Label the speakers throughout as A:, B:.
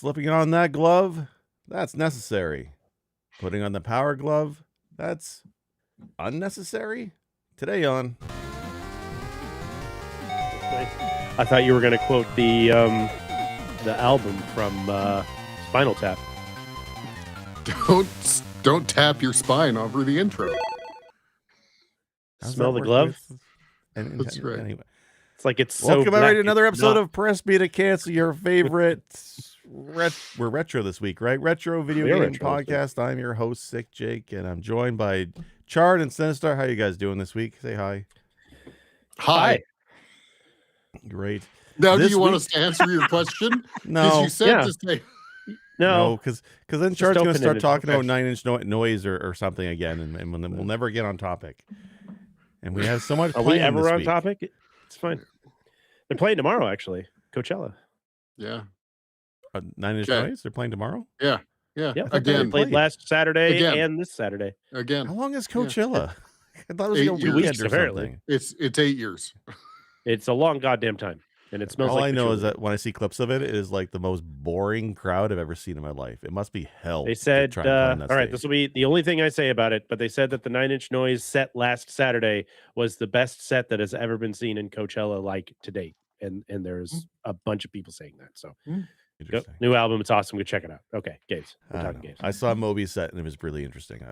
A: Slipping on that glove, that's necessary. Putting on the Power Glove, that's unnecessary. Today on...
B: I thought you were going to quote the album from Spinal Tap.
C: Don't tap your spine over the intro.
B: Smell the glove?
C: That's right.
A: Anyway.
B: It's like it's so
A: Welcome
B: black,
A: everybody to another
B: it's
A: episode
B: not.
A: of Press Me to Cancel Your Favorite. We're retro this week, right? Retro video
B: We are
A: game
B: retro this week.
A: podcast. I'm your host, Sick Jake, and I'm joined by Chard and Sinistar. How you guys doing this week? Say hi.
C: Hi.
A: Great.
C: Now, do
A: This
C: you want
A: week-
C: us to answer your question?
A: No,
C: Because you said
B: Yeah.
C: to say.
A: no, because then Chard's going to start
B: open-ended.
A: talking
B: Okay.
A: about 9 Inch Noise or something again, and we'll never get on topic. And we have so much
B: Are we
A: planned
B: ever
A: this
B: on
A: week.
B: topic? It's fine. They're playing tomorrow, actually. Coachella.
C: Yeah.
A: 9 Inch
C: Okay.
A: Noise? They're playing tomorrow?
C: Yeah.
B: Yeah, they
C: Again.
B: played last Saturday
C: Again.
B: and this Saturday.
C: Again.
A: How long is Coachella? I thought it was
C: 8
A: like a
C: years.
A: weekend or
B: Apparently.
A: something.
C: It's 8 years.
B: It's a long goddamn time, and it smells
A: All
B: like
A: I know
B: patchouli.
A: is that when I see clips of it, it is like the most boring crowd I've ever seen in my life. It must be hell.
B: They
A: to
B: said,
A: try and play on that
B: all right,
A: stage.
B: this will be the only thing I say about it, but they said that the 9 Inch Noise set last Saturday was the best set that has ever been seen in Coachella, like, to date. And there's a bunch of people saying that. So, go,
A: Interesting.
B: new album. It's awesome. Go check it out. Okay, games. We're
A: I don't
B: talking
A: know.
B: games.
A: I saw Moby's set and it was really interesting.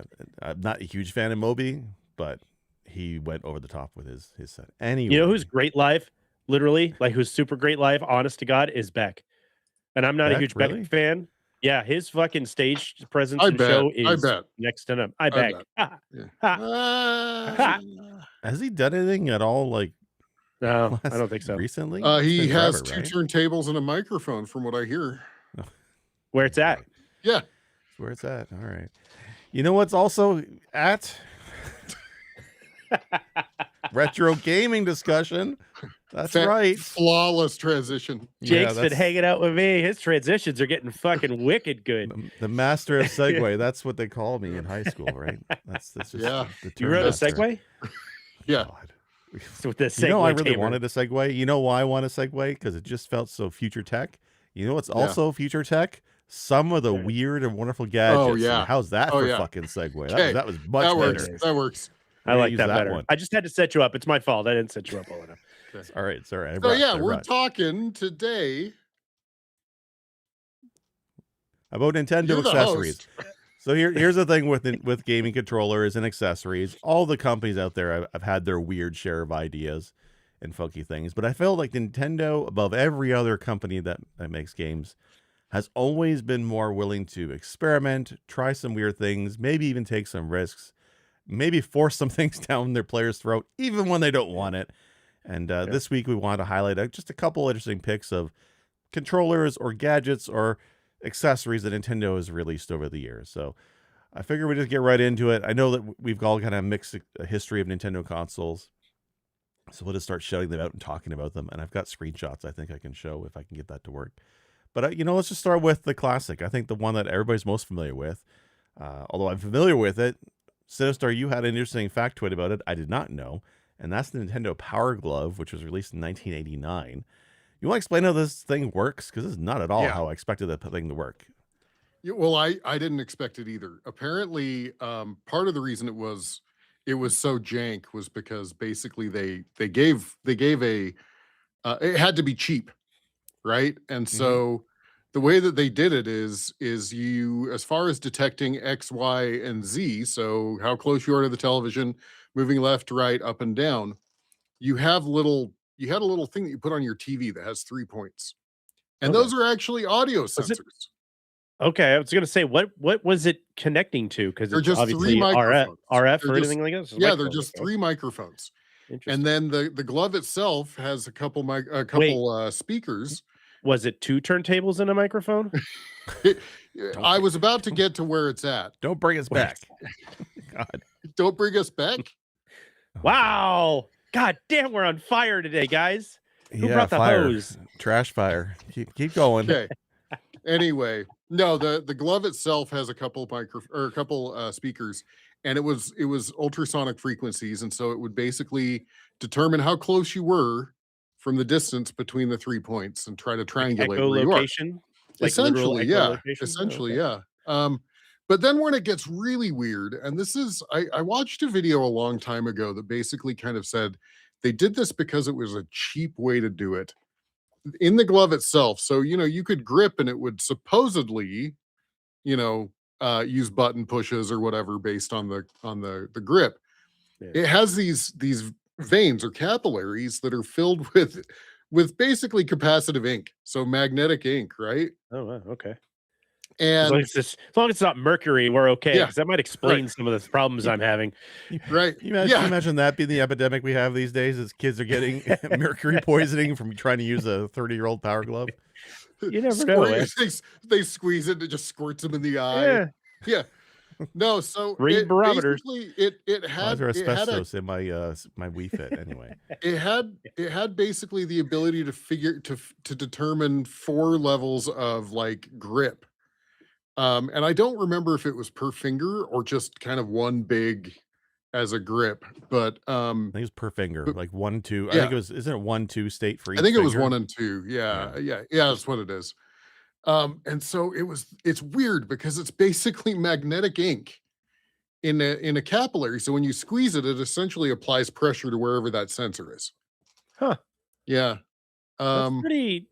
A: I'm not a huge fan of Moby, but he went over the top with his set. Anyway,
B: You know who's great live? Literally, like, who's super great live, honest to God, is Beck. And I'm not a
A: Beck,
B: huge
A: really?
B: Beck fan. Yeah, his fucking stage presence
C: I
B: and
C: bet.
B: show
C: I
B: is
C: bet.
B: next to none. I Beck.
C: bet.
B: Ha,
C: Yeah.
B: ha.
A: has he done anything at all? Like
B: No, I don't think so.
A: recently?
C: He
A: It's been
C: has
A: forever,
C: two turntables and a microphone, from what I hear.
B: Where it's at.
C: Yeah.
A: That's where it's at. All right. You know what's also at? Retro gaming discussion. That's right.
C: Flawless transition.
B: Jake's been
A: that's
B: hanging out with me. His transitions are getting fucking wicked good.
A: the master of segue. That's what they called me in high school, right? That's just
C: Yeah.
A: the
B: You
A: term
B: rode a
A: master.
B: Segway?
C: Yeah.
A: God.
B: With the Segway
A: You know, I really
B: gamer.
A: wanted a Segway. You know why I want a Segway? Because it just felt so future tech. You know what's
C: Yeah.
A: also future tech? Some of the
B: Okay.
A: weird and wonderful gadgets.
C: Oh, yeah.
A: And how's that
C: Oh,
A: for
C: yeah.
A: fucking Segway?
C: Okay.
A: That was much
C: That works.
A: better.
C: That works.
B: I
A: We're gonna
B: like
A: use
B: that
A: that
B: better.
A: one.
B: I just had to set you up. It's my fault. I didn't set you up well enough.
A: It's all right. It's all right. I
C: So,
A: rushed,
C: yeah,
A: I
C: we're
A: rushed.
C: talking today.
A: About Nintendo
C: You're the
A: accessories.
C: host.
A: So here's the thing with gaming controllers and accessories. All the companies out there have had their weird share of ideas and funky things, but I feel like Nintendo, above every other company that makes games, has always been more willing to experiment, try some weird things, maybe even take some risks, maybe force some things down their players' throat, even when they don't want it. And this week we want to highlight just a couple interesting picks of controllers or gadgets or accessories that Nintendo has released over the years. So I figure we just get right into it. I know that we've all kind of mixed a history of Nintendo consoles, so we'll just start shouting them out and talking about them. And I've got screenshots I think I can show if I can get that to work. But, let's just start with the classic. I think the one that everybody's most familiar with, although I'm familiar with it. Sinistar, you had an interesting factoid about it I did not know, and that's the Nintendo Power Glove, which was released in 1989. You want to explain how this thing works? Because this is not at all
C: Yeah.
A: how I expected that thing to work.
C: Yeah, well, I didn't expect it either. Apparently, part of the reason it was so jank was because basically they gave a it had to be cheap, right? And so the way that they did it is you, as far as detecting X, Y, and Z, so how close you are to the television, moving left, right, up, and down, you had a little thing that you put on your TV that has 3 points, and
B: Okay.
C: those are actually audio
B: it-
C: sensors.
B: Okay, I was going to say, what was it connecting to? Because
C: They're
B: it's
C: just
B: obviously
C: three
B: RF,
C: microphones.
B: RF
C: They're
B: or
C: just-
B: anything like this.
C: Yeah, they're
B: Microphones,
C: just
B: okay.
C: 3 microphones.
B: Interesting.
C: And then the glove itself has a couple speakers.
B: Was it 2 turntables and a microphone?
C: I was about to get to where it's at.
A: Don't bring us back. God.
C: Don't bring us back.
B: Wow. God damn, we're on fire today, guys. Who
A: Yeah,
B: brought the
A: fire.
B: hose?
A: Trash fire. Keep going.
C: Okay. Anyway, no, the glove itself has a couple speakers, and it was ultrasonic frequencies, and so it would basically determine how close you were from the distance between the 3 points and try to triangulate where you are.
B: Echolocation. Like literal
C: Essentially, yeah.
B: echolocation? Oh,
C: Essentially,
B: okay.
C: yeah. But then when it gets really weird, and this is, I watched a video a long time ago that basically kind of said they did this because it was a cheap way to do it in the glove itself. So, you could grip and it would supposedly, you know, use button pushes or whatever based on the grip.
B: Yeah.
C: It has these veins or capillaries that are filled with basically capacitive ink, so magnetic ink, right?
B: Oh, wow, okay.
C: And
B: As long as it's not mercury, we're okay,
C: yeah,
B: because that might
C: right,
B: explain some of the problems I'm having.
C: right,
A: You
C: yeah,
A: imagine that being the epidemic we have these days as kids are getting mercury poisoning from trying to use a 30-year-old Power Glove?
B: You never know, man.
C: they squeeze it and it just squirts them in the eye.
B: Yeah,
C: Yeah, no, so
B: read
C: it
B: barometers.
C: basically it
A: Why is there
C: had
A: asbestos in my Wii Fit anyway?
C: it had basically the ability to determine 4 levels of like grip. And I don't remember if it was per finger or just kind of one big as a grip, but
A: I think it's per finger, like 1, 2. I think
C: yeah,
A: isn't it 1, 2 state for each
C: I think it was
A: finger?
C: 1 and 2.
A: Yeah.
C: Yeah, that's what it is. And so it's weird because it's basically magnetic ink in a capillary. So when you squeeze it, it essentially applies pressure to wherever that sensor is.
B: Huh.
C: Yeah.
B: That's
C: Um,
B: pretty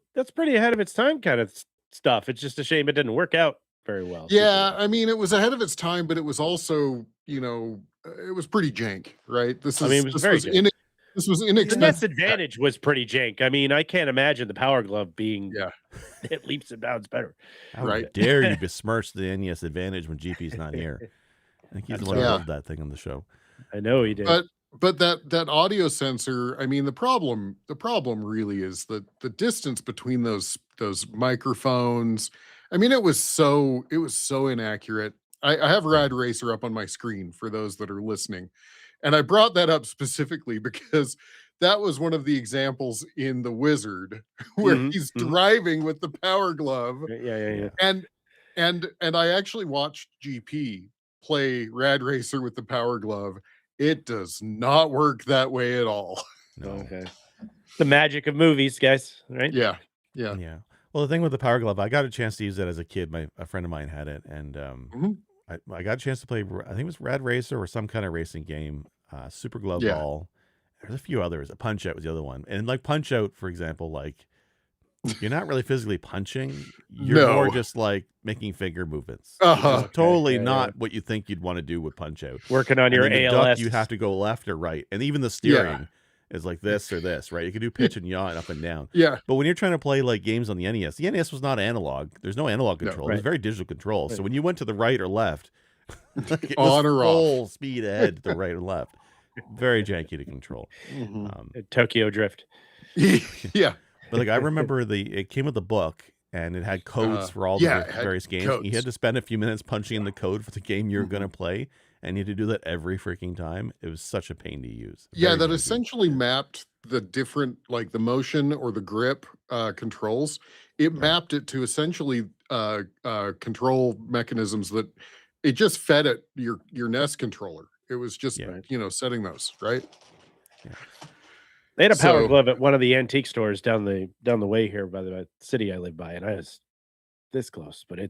B: ahead of its time kind of stuff. It's just a shame it didn't work out very well.
C: yeah, I mean, it was ahead of its time, but it was also, it was pretty jank, right?
B: I mean, it was very jank.
C: This was
B: The
C: inexpensive.
B: Nest Advantage was pretty jank. I mean, I can't imagine the Power Glove being
C: Yeah,
B: it leaps and bounds better.
A: How
C: right.
A: dare you besmirch the NES Advantage when GP's not here? I think he's the one who
C: Yeah.
A: loved that thing on the show.
B: I know he did.
C: But that audio sensor, I mean, the problem really is the distance between those microphones. I mean, it was so inaccurate. I have Rad Racer up on my screen for those that are listening. And I brought that up specifically because that was one of the examples in The Wizard where he's driving with the Power Glove.
B: Yeah.
C: And I actually watched GP play Rad Racer with the Power Glove. It does not work that way at all.
A: No.
B: Okay. The magic of movies, guys, right?
C: Yeah.
A: Well, the thing with the Power Glove, I got a chance to use it as a kid. A friend of mine had it, and I got a chance to play. I think it was Rad Racer or some kind of racing game. Super Glove Ball. There's a few others. Punch Out was the other one, and like Punch Out, for example, like you're not really physically punching. You're more just like making finger movements. Totally not what you think you'd want to do with Punch Out.
B: Working on your ALS.
A: Duck, you have to go left or right, and even the steering is like this or this, right? You can do pitch and yaw and up and down.
C: Yeah.
A: But when you're trying to play like games on the NES was not analog. There's no analog control. It was very digital control. So when you went to the right or left, it was
C: on or
A: full
C: off,
A: speed ahead to the right or left. Very janky to control.
B: Tokyo Drift.
C: Yeah.
A: But like I remember it came with a book and it had codes for all the various games. You had to spend a few minutes punching in the code for the game you're going to play, and you had to do that every freaking time. It was such a pain to use.
C: Yeah, that essentially mapped the different, like the motion or the grip controls. It mapped it to essentially control mechanisms that it just fed it your NES controller. It was just setting those, right?
B: Yeah. They had a Power Glove at one of the antique stores down the way here by the city I live by, and I was this close, but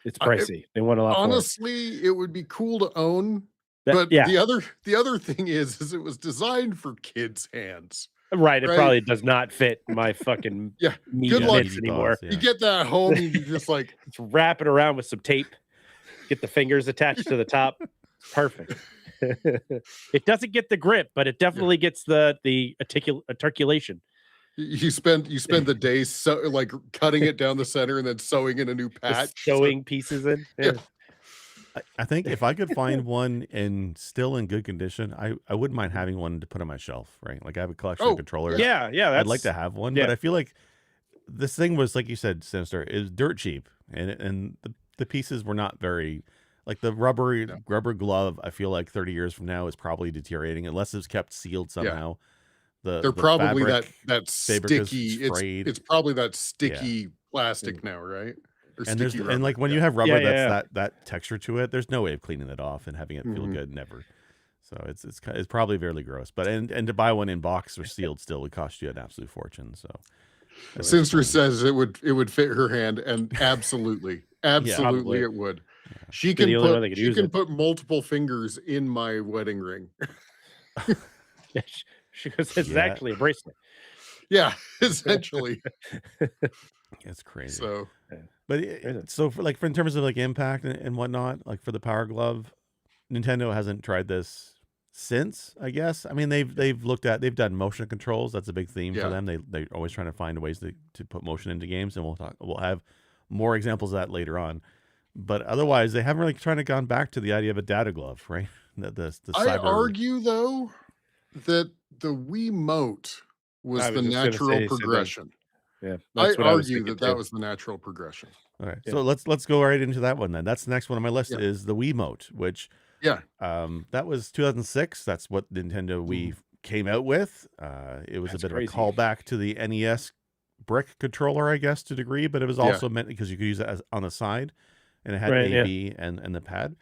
B: it's pricey. They want a lot.
C: Honestly, it would be cool to own, but the other thing is it was designed for kids' hands.
B: Right, it probably does not fit my fucking
C: good luck
B: anymore.
C: You get that home, and you just like
B: wrap it around with some tape, get the fingers attached to the top. Perfect. It doesn't get the grip, but it definitely gets the articulation.
C: You spend the day like cutting it down the center and then sewing in a new patch,
B: sewing pieces in. Yeah.
A: I think if I could find one and still in good condition, I wouldn't mind having one to put on my shelf, right? Like I have a collection of controllers.
B: Yeah,
A: I'd like to have one, but I feel like this thing was, like you said, Sinister, is dirt cheap, and the pieces were not very. Like the rubber glove, I feel like 30 years from now is probably deteriorating unless it's kept sealed somehow.
C: They're probably that sticky. It's probably that sticky plastic now, right?
A: And like when you have rubber that's that texture to it, there's no way of cleaning it off and having it feel good. Never. So it's probably very gross. But and to buy one in box or sealed still would cost you an absolute fortune. So That's
C: Sinster
A: funny.
C: says it would fit her hand, and absolutely, absolutely
B: Probably.
C: it would.
A: Yeah.
C: She
B: Be
C: can
B: the only one
C: put
B: that could use it.
C: multiple fingers in my wedding ring.
B: Yeah, she goes, "This is
A: Yeah.
B: actually a bracelet."
C: Yeah, essentially.
A: It's crazy.
C: So
A: But
B: There's a-
A: so for in terms of like impact and whatnot, like for the Power Glove, Nintendo hasn't tried this since, I guess. I mean, they've done motion controls. That's a big theme for
C: yeah.
A: them. They're always trying to find ways to put motion into games, and we'll have more examples of that later on. But otherwise, they haven't really trying to gone back to the idea of a data glove, right? The
C: I
A: cyber.
C: argue though that the Wiimote was
B: I
C: the
B: was just gonna
C: natural
B: say the same thing.
C: progression.
B: Yeah,
C: I
B: that's what I was
C: argue
B: thinking
C: that
B: too.
C: was the natural progression.
A: Okay,
B: Yeah.
A: so let's go right into that one then. That's the next one on my list
C: Yeah.
A: is the Wiimote, which
C: Yeah.
A: that was 2006. That's what Nintendo Wii came out with. It was
B: That's
A: a bit
B: crazy.
A: of a callback to the NES brick controller, I guess, to a degree, but it was also meant because you could use it as on the side, and it had
B: Right, yeah.
A: A/B and the pad.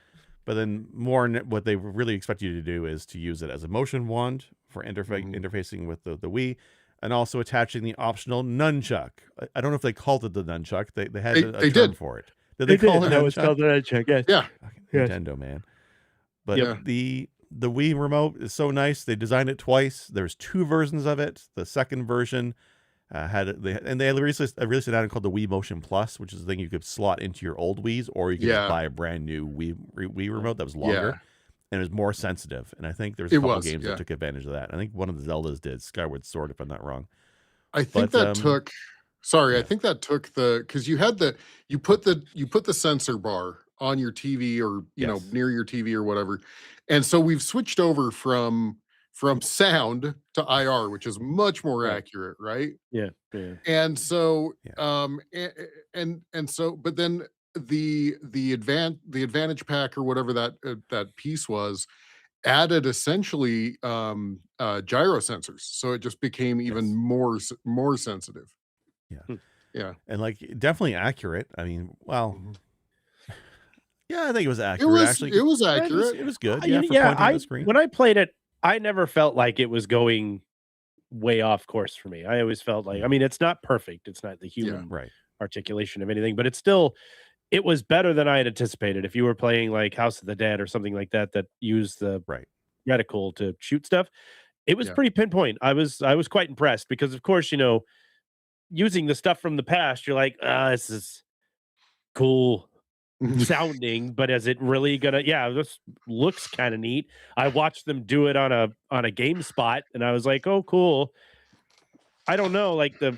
A: But then what they really expect you to do is to use it as a motion wand for interfacing with the Wii, and also attaching the optional nunchuck. I don't know if they called it the nunchuck. They had a
C: They
A: term
C: did.
A: for it. Did they call it
B: No, it's
A: nunchuck?
B: called the nunchuck. Yes.
C: Yeah.
A: Fucking
B: Yes.
A: Nintendo, man. But
C: Yep.
A: the Wii remote is so nice. They designed it twice. There's two versions of it. The second version they released an add-on called the Wii Motion Plus, which is the thing you could slot into your old Wii's, or you could just buy a brand new Wii remote that was longer and it was more sensitive. And I think there's a couple games that took advantage of that. I think one of the Zeldas did, Skyward Sword, if I'm not wrong.
C: I think that took. Sorry, I think that took because you had you put the sensor bar on your TV or near your TV or whatever, and so we've switched over from sound to IR, which is much more accurate, right?
B: Yeah. Yeah.
C: And so and so, but then the advantage pack or whatever that piece was added essentially gyro sensors, so it just became even more sensitive. Yeah.
A: And like definitely accurate. I mean, well, yeah, I think it was
C: It
A: accurate.
C: was
A: Actually,
C: it was accurate.
A: it was good.
B: Yeah,
A: Yeah, for pointing at the screen.
B: when I played it, I never felt like it was going way off course for me. I always felt like, I mean, it's not perfect. It's not the human
A: Right.
B: articulation of anything, but it's still, it was better than I had anticipated. If you were playing like House of the Dead or something like that, that used the reticle to shoot stuff, it was pretty pinpoint. I was quite impressed because, of course, using the stuff from the past, you're like, this is cool sounding, but is it really gonna? Yeah, this looks kind of neat. I watched them do it on a GameSpot, and I was like, oh, cool. I don't know, like the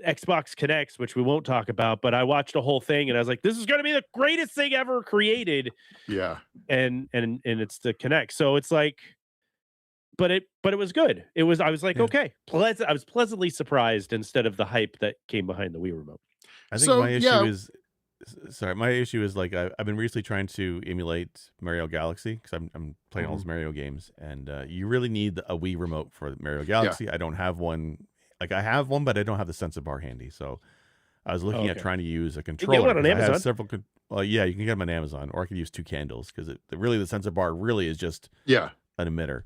B: Xbox Connects, which we won't talk about, but I watched a whole thing, and I was like, this is gonna be the greatest thing ever created.
C: Yeah,
B: and it's the Connect, so it's like. But it was good. I was like, okay, I was pleasantly surprised instead of the hype that came behind the Wii remote.
A: I think my issue is, my issue is like I've been recently trying to emulate Mario Galaxy because I'm playing all those Mario games, and you really need a Wii remote for Mario Galaxy. I don't have one. Like I have one, but I don't have the sensor bar handy. So I was looking at trying to use a controller.
B: You can get one on Amazon.
A: I have several. Well, yeah, you can get them on Amazon, or I could use two candles because really the sensor bar really is just an emitter.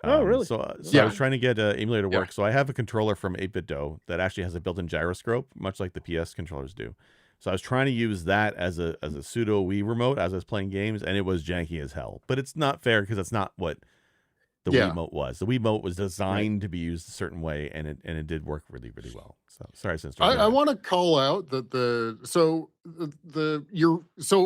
B: Oh, really?
A: So I was trying to get emulator to work. So I have a controller from 8BitDo that actually has a built-in gyroscope, much like the PS controllers do. So I was trying to use that as a pseudo Wii remote as I was playing games, and it was janky as hell. But it's not fair because that's not what the Wii remote was. The Wii remote was designed to be used a certain way, and it did work really, really well. So sorry, Sister.
C: I want to call out that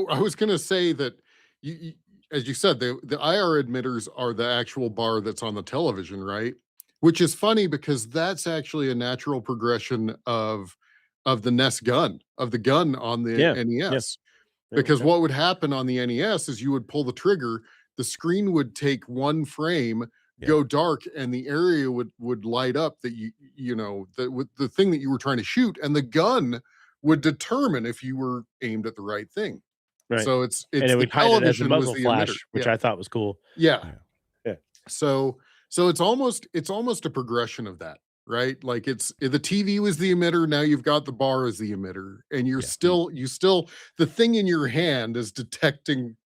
C: I was going to say that you as you said, the IR emitters are the actual bar that's on the television, right? Which is funny because that's actually a natural progression of the NES gun, of the gun on the NES. Because what would happen on the NES is you would pull the trigger, the screen would take one frame, go dark, and the area would light up that with the thing that you were trying to shoot, and the gun would determine if you were aimed at the right thing.
B: Right.
C: So it's
B: and it
C: the
B: would hide it as a
C: television
B: muzzle
C: was the
B: flash,
C: emitter.
B: which I thought was cool.
C: Yeah. So it's almost a progression of that, right? Like the TV was the emitter, now you've got the bar as the emitter, and you still the thing in your hand is detecting,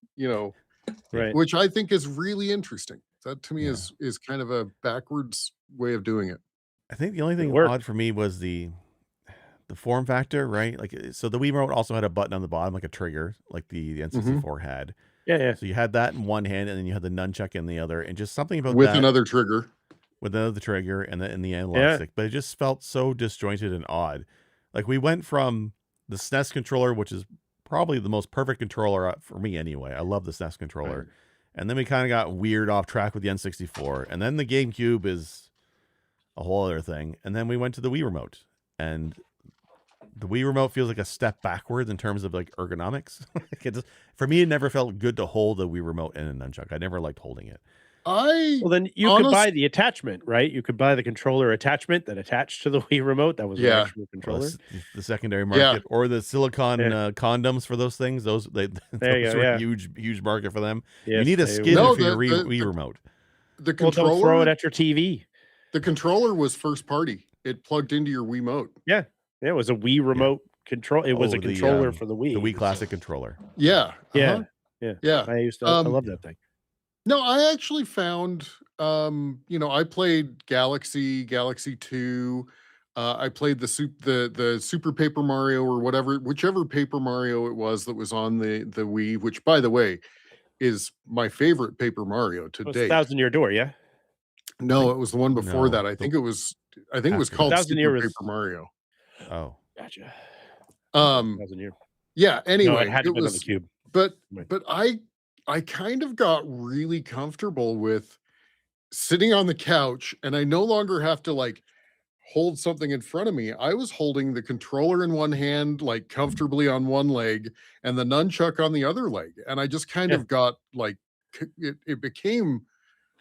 B: right,
C: which I think is really interesting. That to me is kind of a backwards way of doing it.
A: I think the only thing odd for me was the form factor, right? Like, so the Wii remote also had a button on the bottom, like a trigger, like the N64 had.
B: Yeah.
A: So you had that in one hand, and then you had the nunchuck in the other, and just something about
C: with
A: that
C: another trigger.
A: with another trigger and in the analog stick. But it just felt so disjointed and odd. Like, we went from the SNES controller, which is probably the most perfect controller for me anyway. I love the SNES controller. Right. And then we kind of got weird off track with the N64. And then the GameCube is a whole other thing. And then we went to the Wii remote. And the Wii remote feels like a step backwards in terms of like ergonomics. For me, it never felt good to hold the Wii remote in a nunchuck. I never liked holding it.
B: Well, then you could buy the attachment, right? You could buy the controller attachment that attached to the Wii remote. That was an actual controller.
A: Well, the secondary market, or the silicone condoms for those things. Those were a huge market for them. Yes, you need a skin for your Wii remote.
C: The controller,
B: don't throw it at your TV.
C: The controller was first party. It plugged into your Wiimote.
B: Yeah, it was a Wii remote control. It was a controller for the Wii.
A: The Wii Classic controller.
C: Yeah.
B: Yeah. I love that thing.
C: No, I actually found, I played Galaxy 2. I played the Super Paper Mario or whichever Paper Mario it was that was on the Wii, which, by the way, is my favorite Paper Mario to date.
B: 1,000-Year Door, yeah?
C: No, it was the one before that. I think it was called Super Paper Mario.
B: Oh, gotcha.
C: 1,000-Year. Yeah. Anyway,
B: no, it had to be on the Cube.
C: But I kind of got really comfortable with sitting on the couch, and I no longer have to like hold something in front of me. I was holding the controller in one hand, like comfortably on one leg, and the nunchuck on the other leg. And I just kind of got like, it became,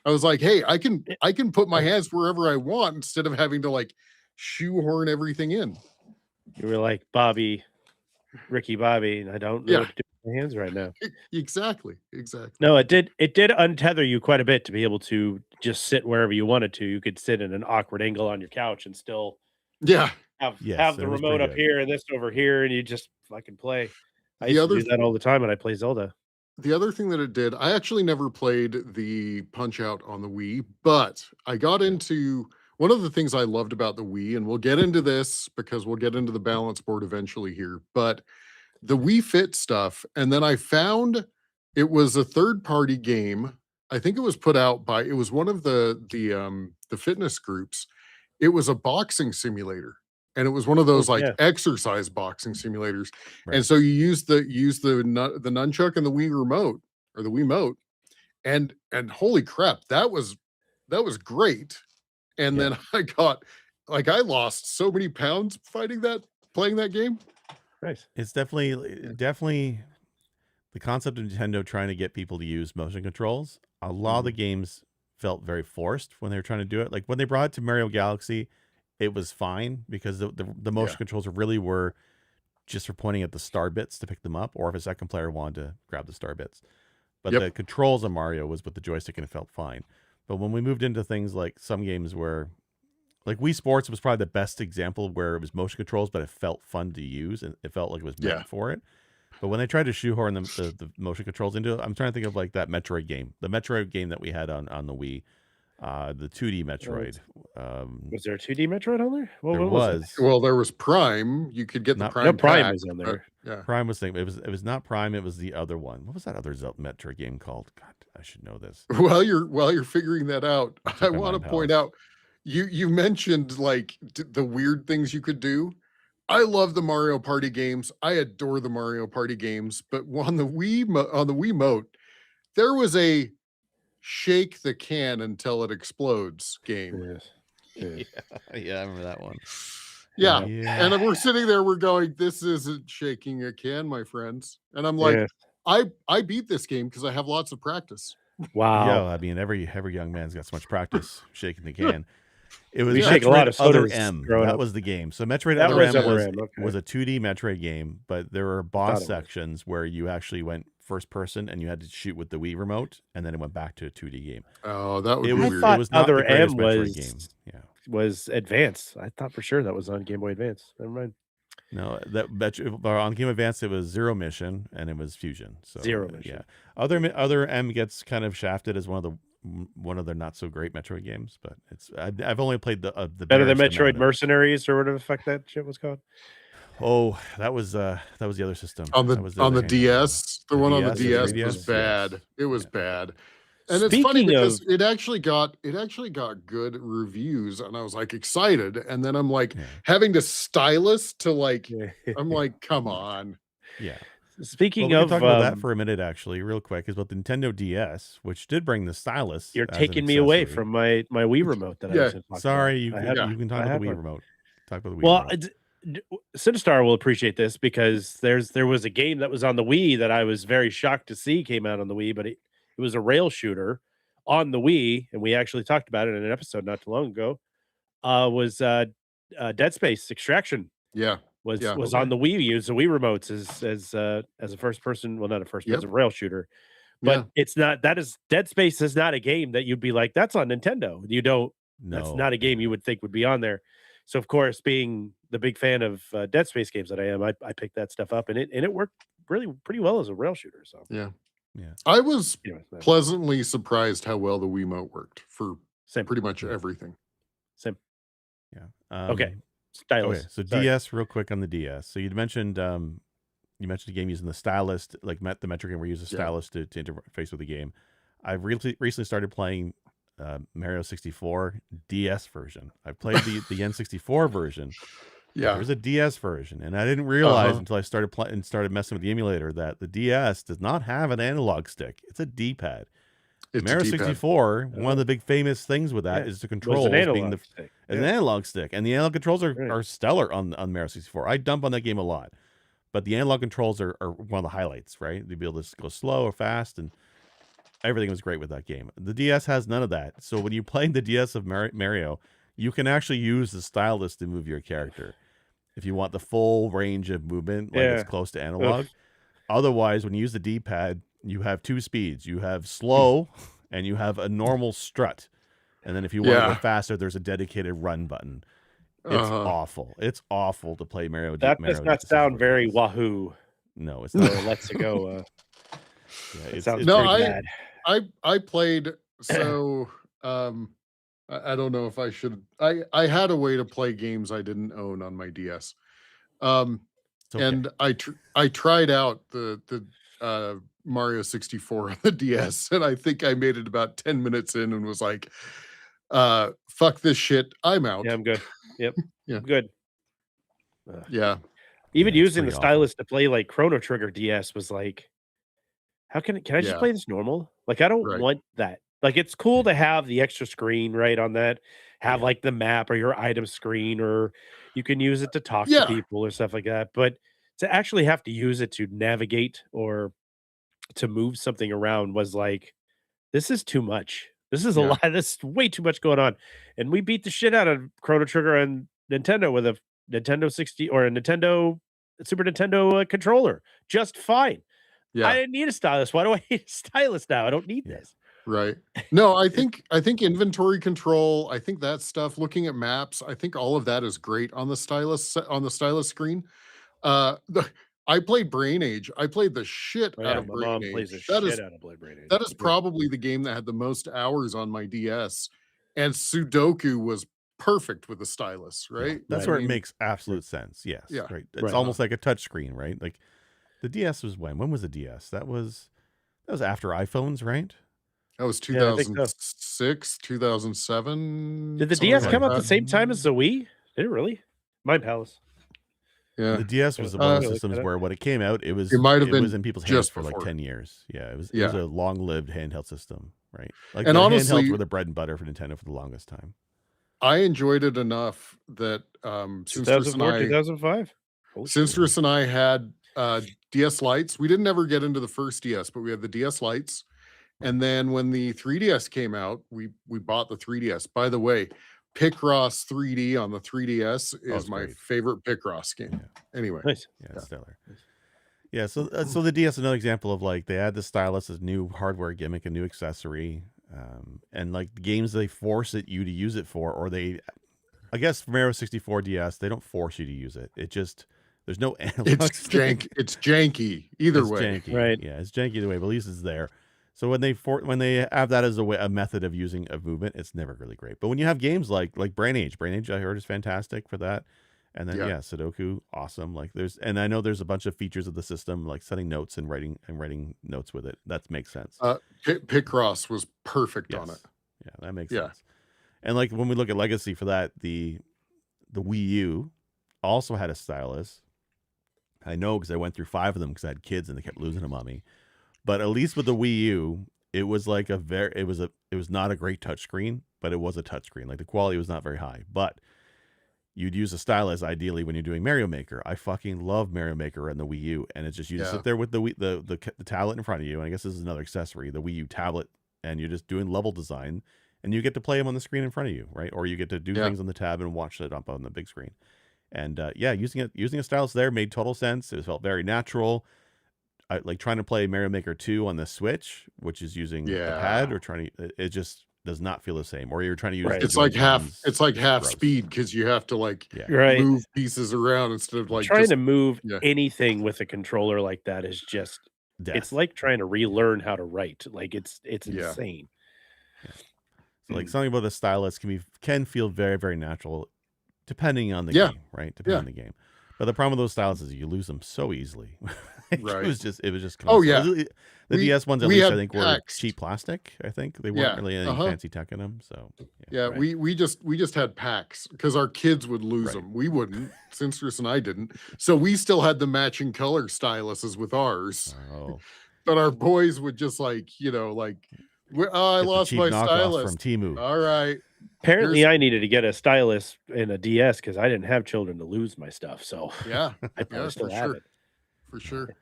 C: I was like, hey, I can put my hands wherever I want instead of having to like shoehorn everything in.
B: You were like Ricky Bobby, and I don't know what to do with my hands right now.
C: Exactly.
B: No, it did untether you quite a bit to be able to just sit wherever you wanted to. You could sit in an awkward angle on your couch and still have the remote up here and this over here, and you just fucking play. I used to do that all the time when I play Zelda.
C: The other thing that it did, I actually never played the Punch Out on the Wii, but I got into one of the things I loved about the Wii, and we'll get into this because we'll get into the balance board eventually here, but the Wii Fit stuff. And then I found it was a third-party game. I think it was put out by, it was one of the fitness groups. It was a boxing simulator. And it was one of those exercise boxing simulators. Right. And so you use the nunchuck and the Wii remote or the Wiimote, and holy crap, that was great. And then I lost so many pounds playing that game.
B: Nice.
A: It's definitely the concept of Nintendo trying to get people to use motion controls. A lot of the games felt very forced when they were trying to do it. Like when they brought it to Mario Galaxy, it was fine because the motion controls really were just for pointing at the star bits to pick them up, or if a second player wanted to grab the star bits. But the controls of Mario was with the joystick, and it felt fine. But when we moved into things like some games where, like Wii Sports was probably the best example where it was motion controls, but it felt fun to use, and it felt like it was meant for it. But when they tried to shoehorn the motion controls into it, I'm trying to think of like that Metroid game, the Metroid game that we had on the Wii. The 2D Metroid.
B: Was there a 2D Metroid on there?
A: There was.
C: Well, there was Prime. You could get the Prime.
B: No, Prime was on there.
A: Prime was thinking it was not Prime. It was the other one. What was that other Metroid game called? God, I should know this.
C: While you're figuring that out, I want to point out you mentioned like the weird things you could do. I love the Mario Party games. I adore the Mario Party games. But on the Wiimote, there was a shake the can until it explodes game.
A: Yes. Yeah, I remember that one.
C: Yeah. And we're sitting there, we're going, this isn't shaking a can, my friends. And I'm like, I beat this game because I have lots of practice.
B: Wow.
A: Yeah, I mean, every young man's got so much practice shaking the can. It was
B: Metroid a lot of
A: Other M. That was the game. So Metroid Other M was a 2D Metroid game, but there were boss sections where you actually went first person and you had to shoot with the Wii remote, and then it went back to a 2D game.
C: Oh, that would be
B: weird. It was not Other M was advanced. I thought for sure that was on Game Boy Advance. Never mind.
A: No, on Game Boy Advance it was Zero Mission and it was Fusion. So
B: Zero Mission.
A: Yeah. Other M gets kind of shafted as one of the one of their not so great Metroid games, but I've only played the
B: better than
A: barest amount
B: Metroid
A: of it.
B: Mercenaries or whatever the fuck that shit was called.
A: Oh, that was the other system.
C: On
A: That was
C: the
A: other handheld
C: DS. The one on the DS
A: 3DS,
C: was bad.
A: yes.
C: It was bad. And it's funny
B: Speaking
C: because
B: of,
C: it actually got good reviews, and I was like excited. And then I'm like having to stylus to like, I'm like, come on.
A: Yeah.
B: Speaking
A: Well, we
B: of,
A: can talk about that for a minute, actually, real quick, is about the Nintendo DS, which did bring the stylus.
B: you're
A: as an
B: taking me away
A: accessory.
B: from my Wii remote that I was going to talk
A: Sorry,
B: about.
A: you can talk about the Wii remote. Talk about the Wii
B: Well,
A: remote.
B: Sinistar will appreciate this because there was a game that was on the Wii that I was very shocked to see came out on the Wii, but it was a rail shooter on the Wii, and we actually talked about it in an episode not too long ago. Was Dead Space Extraction?
C: Yeah.
B: Was on the Wii. You use the Wii remotes as a first person, well, not a first person, rail shooter. But it's not, Dead Space is not a game that you'd be like, that's on Nintendo. You don't, that's not a game you would think would be on there. So of course, being the big fan of Dead Space games that I am, I picked that stuff up, and it worked really pretty well as a rail shooter. So
A: yeah.
C: I was pleasantly surprised how well the Wiimote worked for pretty much everything.
B: Same.
A: Yeah.
B: Okay. Stylus.
A: Okay. So DS, real quick on the DS. So you mentioned a game using the stylus, like the Metro game where you use a stylus to interface with the game. I've recently started playing Mario 64 DS version. I played the N64 version.
C: Yeah,
A: there's a DS version, and I didn't realize until I started messing with the emulator that the DS does not have an analog stick. It's a D-pad. Mario 64, one of the big famous things with that is the controls being an analog stick, and the analog controls are stellar on Mario 64. I dump on that game a lot, but the analog controls are one of the highlights, right? To be able to go slow or fast, and everything was great with that game. The DS has none of that, so when you play the DS of Mario, you can actually use the stylus to move your character if you want the full range of movement, like it's close to analog. Otherwise, when you use the D-pad, you have two speeds. You have slow and you have a normal strut. And then if you want to go faster, there's a dedicated run button. It's awful. It's awful to play Mario.
B: That does not sound very Wahoo.
A: No, it's not.
B: Let's go.
A: It
B: sounds pretty bad.
C: I played, so I don't know if I should. I had a way to play games I didn't own on my DS. And I tried out the Mario 64 on the DS, and I think I made it about 10 minutes in and was like, fuck this shit, I'm out.
B: Yeah, I'm good. Yep.
C: Yeah.
B: I'm good.
C: Yeah.
B: Even using the stylus to play like Chrono Trigger DS was like, can I just play this normal? Like, I don't want that. Like, it's cool to have the extra screen right on that, have like the map or your item screen, or you can use it to talk to people or stuff like that. But to actually have to use it to navigate or to move something around was like, this is too much. This is a lot. This is way too much going on. And we beat the shit out of Chrono Trigger on Nintendo with a Nintendo 60 or a Nintendo Super Nintendo controller. Just fine. I didn't need a stylus. Why do I need a stylus now? I don't need this.
C: Right. No, I think inventory control, I think that stuff, looking at maps, I think all of that is great on the stylus screen. I played Brain Age. I played the shit out of Brain Age. That is probably the game that had the most hours on my DS, and Sudoku was perfect with the stylus, right?
A: That's where it makes absolute sense. Yes.
C: Yeah.
A: Right. It's almost like a touch screen, right? Like the DS was when was the DS? That was after iPhones, right?
C: That was 2006, 2007.
B: Did the DS come out the same time as the Wii? Did it really? Mind Palace.
C: Yeah.
A: The DS was one of the systems where when it came out, it was in people's hands for like 10 years. Yeah, it was a long-lived handheld system, right? Like, and honestly, handhelds were the bread and butter for Nintendo for the longest time.
C: I enjoyed it enough that
B: 2004, 2005.
C: Sinstress and I had DS Lites. We didn't ever get into the first DS, but we had the DS Lites. And then when the 3DS came out, we bought the 3DS. By the way, Picross 3D on the 3DS is my favorite Picross game.
A: Yeah.
C: Anyway,
B: nice.
A: Yeah, stellar. Yeah, so the DS is another example of like they add the stylus as new hardware gimmick, a new accessory, and like the games they force you to use it for, or I guess for Mario 64 DS they don't force you to use it. It just there's no analog.
C: It's janky either way.
A: Janky.
B: Right?
A: Yeah, it's janky either way, but at least it's there. So when they have that as a method of using a movement, it's never really great. But when you have games like Brain Age I heard is fantastic for that. And then Sudoku, awesome. Like and I know there's a bunch of features of the system, like setting notes and writing notes with it. That makes sense.
C: Picross was perfect on it.
A: Yeah, that makes sense. And like when we look at Legacy for that, the Wii U also had a stylus. I know because I went through 5 of them because I had kids and they kept losing them on me. But at least with the Wii U, it was like it was not a great touchscreen, but it was a touchscreen. Like the quality was not very high, but you'd use a stylus ideally when you're doing Mario Maker. I fucking love Mario Maker and the Wii U, and it's just you just sit there with the tablet in front of you, and I guess this is another accessory, the Wii U tablet, and you're just doing level design, and you get to play them on the screen in front of you, right? Or you get to do things on the tab and watch it up on the big screen. And using a stylus there made total sense. It felt very natural. I like trying to play Mario Maker 2 on the Switch, which is using the pad, or it just does not feel the same. Or you're trying to use
C: it's like half speed because you have to move pieces around instead of
B: trying to move anything with a controller like that is just it's like trying to relearn how to write. Like it's insane.
A: So like something about the stylus can feel very, very natural depending on the game, right? Depending on the game. But the problem with those styles is you lose them so easily. Right. It was just constant. The DS ones at least I think were cheap plastic. I think they weren't really any fancy tech in them. So
C: we just had packs because our kids would lose them. We wouldn't. Sinstress and I didn't. So we still had the matching color styluses with ours.
A: Oh.
C: But our boys would just I lost my stylus
A: from Temu.
C: All right.
B: Apparently, I needed to get a stylus in a DS because I didn't have children to lose my stuff. So I probably still have it.
C: For sure.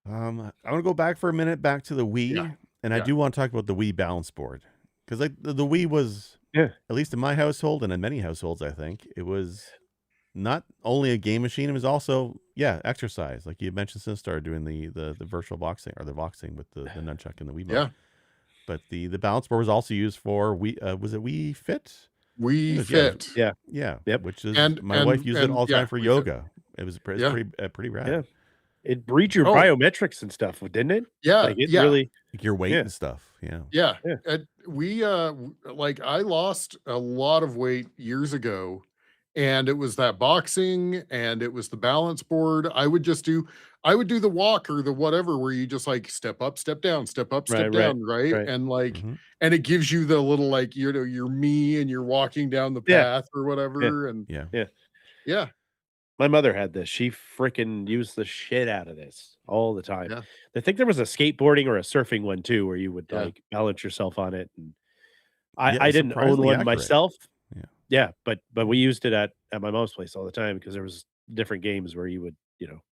A: I want to go back for a minute back to the Wii, and I do want to talk about the Wii balance board because the Wii was, at least in my household and in many households, I think it was not only a game machine; it was also exercise. Like you mentioned, Sinstar doing the virtual boxing or the boxing with the nunchuck and the Wii.
C: Yeah.
A: But the balance board was also used for Wii. Was it Wii Fit?
C: Wii Fit.
A: Yep. Which is my wife used it all the time for yoga. It was pretty rad.
B: Yeah. It breached your biometrics and stuff, didn't it?
C: Yeah.
B: Like it really
A: like your weight and stuff.
C: Yeah. We I lost a lot of weight years ago, and it was that boxing and it was the balance board. I would do the walk or the whatever where you just step up, step down, step up, step down, right? And and it gives you the little you're me and you're walking down the path or whatever. And yeah.
B: My mother had this. She freaking used the shit out of this all the time.
C: Yeah.
B: I think there was a skateboarding or a surfing one too, where you would balance yourself on it. And I didn't own one myself. Yeah, but we used it at my mom's place all the time because there was different games where you would,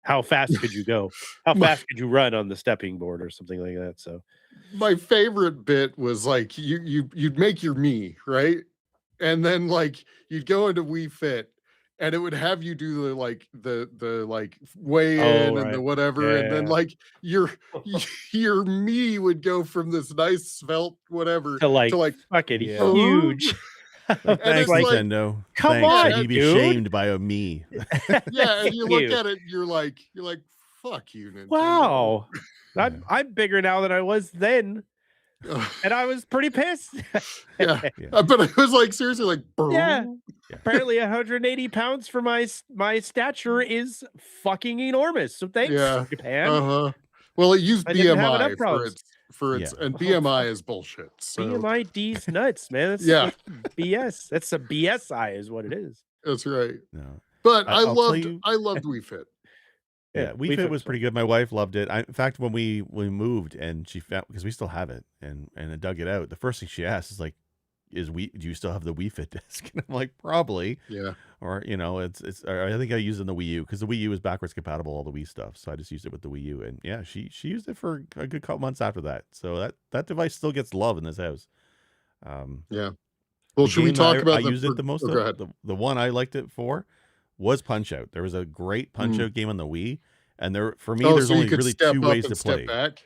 B: how fast could you go? How fast could you run on the stepping board or something like that? So
C: my favorite bit was you'd make your me, right? And then you'd go into Wii Fit. And it would have you do the weigh in and the whatever, and then your me would go from this nice svelte whatever
B: to fucking huge.
A: Thanks, Nintendo.
B: Come on,
A: you'd be shamed by a me.
C: And you look at it, and you're like, fuck you, Nintendo.
B: Wow, I'm bigger now than I was then. And I was pretty pissed.
C: But it was seriously
B: apparently 180 pounds for my stature is fucking enormous. So thanks, Japan.
C: Well, it used BMI for its and BMI is bullshit. So.
B: BMI D's nuts, man. That's BS. That's a BSI is what it is.
C: That's right.
A: No.
C: But I loved Wii Fit.
A: Yeah, Wii Fit was pretty good. My wife loved it. In fact, when we moved and she found, because we still have it and I dug it out, the first thing she asked is do you still have the Wii Fit disc? And I'm like, probably.
C: Yeah.
A: Or I think I used it in the Wii U because the Wii U is backwards compatible all the Wii stuff, so I just used it with the Wii U, and she used it for a good couple months after that. So that device still gets love in this house.
C: Well, should we talk about?
A: I used it the most. The one I liked it for was Punch Out. There was a great Punch Out game on the Wii, and there's only really 2 ways to play.
C: Back?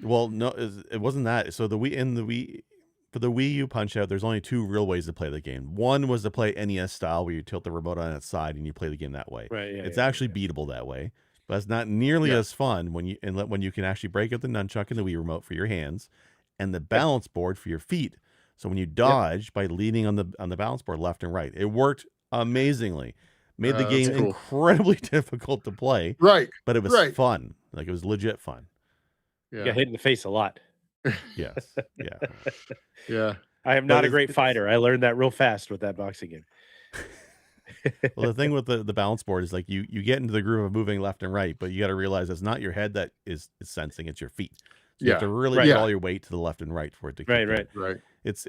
A: Well, no, it wasn't that. So for the Wii U Punch Out, there's only 2 real ways to play the game. One was to play NES style, where you tilt the remote on its side and you play the game that way.
B: Right.
A: It's actually beatable that way. but it's not nearly as fun when you can actually break up the nunchuck and the Wii remote for your hands, and the balance board for your feet. So when you dodge by leaning on the balance board left and right, it worked amazingly. Made the game incredibly difficult to play.
C: Right.
A: But it was fun. Like, it was legit fun.
B: Yeah. You got hit in the face a lot.
A: Yes. Yeah.
C: Yeah.
B: I am not a great fighter. I learned that real fast with that boxing game.
A: Well, the thing with the balance board is, like, you get into the groove of moving left and right, but you got to realize it's not your head that is sensing, it's your feet. So you have to really put all your weight to the left and right for it to kick in.
C: Right.
A: It's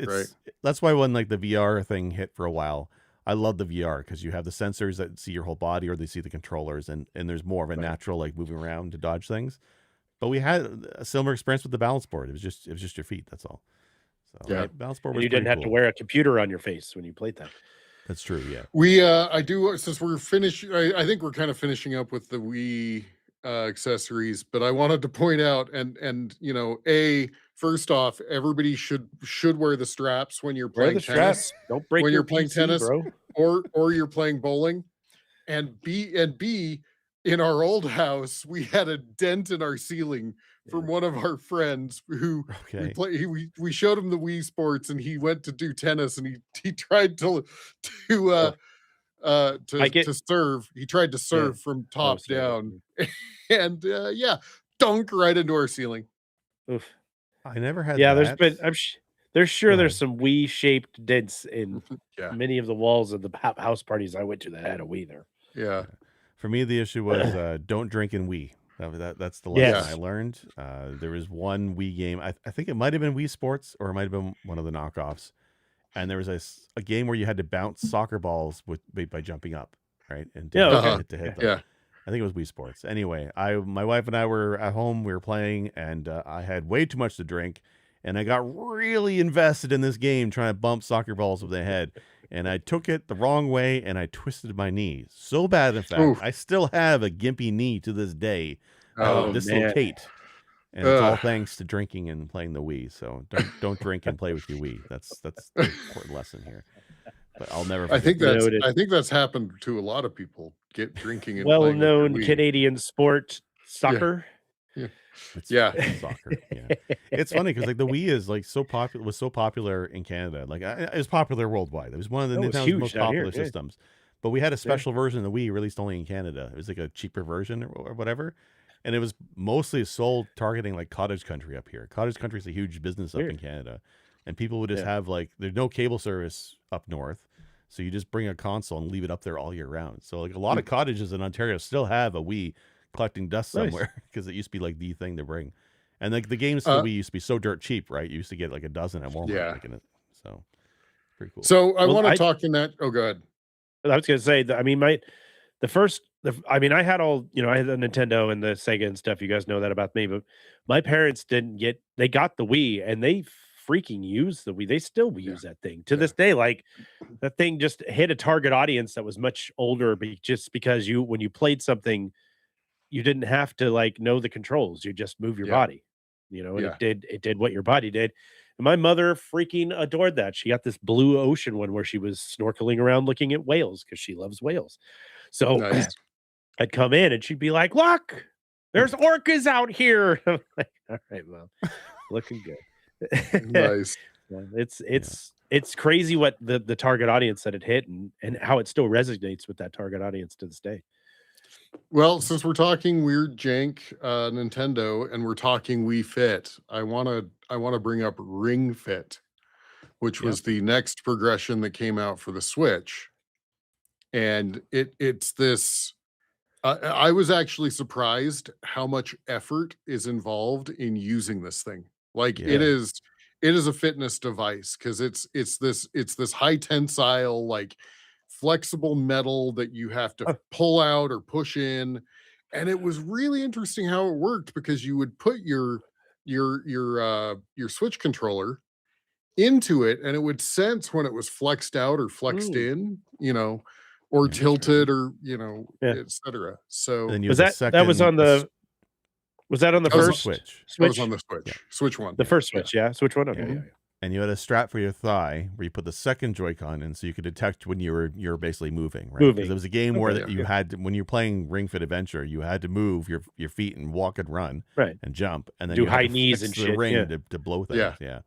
A: that's why when, like, the VR thing hit for a while, I love the VR because you have the sensors that see your whole body, or they see the controllers, and there's more of a natural, like, moving around to dodge things. But we had a similar experience with the balance board. It was just your feet. That's all. So balance board was
B: you didn't have to wear a computer on your face when you played that.
A: That's true. Yeah.
C: We I do, since we're finishing. I think we're kind of finishing up with the Wii accessories, but I wanted to point out, and first off, everybody should wear the straps when you're playing tennis.
B: Don't break
C: when
B: your
C: you're playing
B: PC,
C: tennis,
B: bro.
C: or you're playing bowling. And B, in our old house, we had a dent in our ceiling from one of our friends who we showed him the Wii Sports, and he went to do tennis, and he tried to serve. He tried to serve from top down, and dunk right into our ceiling.
B: Oof.
A: I never had.
B: Yeah,
A: that.
B: there's some Wii shaped dents in many of the walls of the house parties I went to that had a Wii there.
C: Yeah.
A: For me, the issue was don't drink in Wii. That's the lesson I learned. There was one Wii game. I think it might have been Wii Sports, or it might have been one of the knockoffs. And there was a game where you had to bounce soccer balls by jumping up, right? And to hit them.
C: Yeah.
A: I think it was Wii Sports. Anyway, my wife and I were at home. We were playing, and I had way too much to drink, and I got really invested in this game, trying to bump soccer balls with the head. And I took it the wrong way, and I twisted my knee so bad. In fact, I still have a gimpy knee to this day. Dislocate, and it's all thanks to drinking and playing the Wii. So don't drink and play with your Wii. That's the important lesson here. But I'll never.
C: I think that's happened to a lot of people. Get drinking and
B: well-known Canadian sport, soccer.
A: Soccer. Yeah, it's funny because, like, the Wii is like was so popular in Canada. Like, it was popular worldwide. It was one of the Nintendo's most popular systems. But we had a special version of the Wii released only in Canada. It was like a cheaper version or whatever, and it was mostly sold targeting, like, cottage country up here. Cottage country is a huge business up in Canada, and people would just have, like, there's no cable service up north, so you just bring a console and leave it up there all year round. So, like, a lot of cottages in Ontario still have a Wii collecting dust somewhere because it used to be like the thing to bring. And, like, the games for the Wii used to be so dirt cheap, right? You used to get like a dozen at Walmart making it. So pretty cool.
C: So I want to talk in that. Oh, go ahead.
B: I was going to say that, I mean, I had all, I had the Nintendo and the Sega and stuff. You guys know that about me, but my parents they got the Wii, and they freaking use the Wii. They still use that thing to this day. Like, that thing just hit a target audience that was much older, just because when you played something, you didn't have to, like, know the controls. You just move your body, and it did what your body did. And my mother freaking adored that. She got this blue ocean one where she was snorkeling around looking at whales because she loves whales. So I'd come in and she'd be like, "Look, there's orcas out here." I'm like, "All right, Mom, looking good."
C: Nice.
B: It's crazy what the target audience that it hit, and how it still resonates with that target audience to this day.
C: Well, since we're talking weird jank Nintendo, and we're talking Wii Fit, I want to bring up Ring Fit, which was the next progression that came out for the Switch. And it's this. I was actually surprised how much effort is involved in using this thing. Like, it is a fitness device, because it's this high tensile, like, flexible metal that you have to pull out or push in. And it was really interesting how it worked, because you would put your Switch controller into it, and it would sense when it was flexed out or flexed in, or tilted, or etc. So
B: was that on the first
A: Switch?
C: That was on the Switch. Switch one.
B: The first Switch, Switch one. Okay.
A: and you had a strap for your thigh where you put the second Joy-Con in, so you could detect when you're basically moving, right? Because it was a game where that you had to, when you're playing Ring Fit Adventure, you had to move your feet and walk and run,
B: right,
A: and jump, and then
B: do
A: you had
B: high
A: to
B: knees
A: fix
B: and
A: the
B: shit.
A: ring to blow things. Yeah.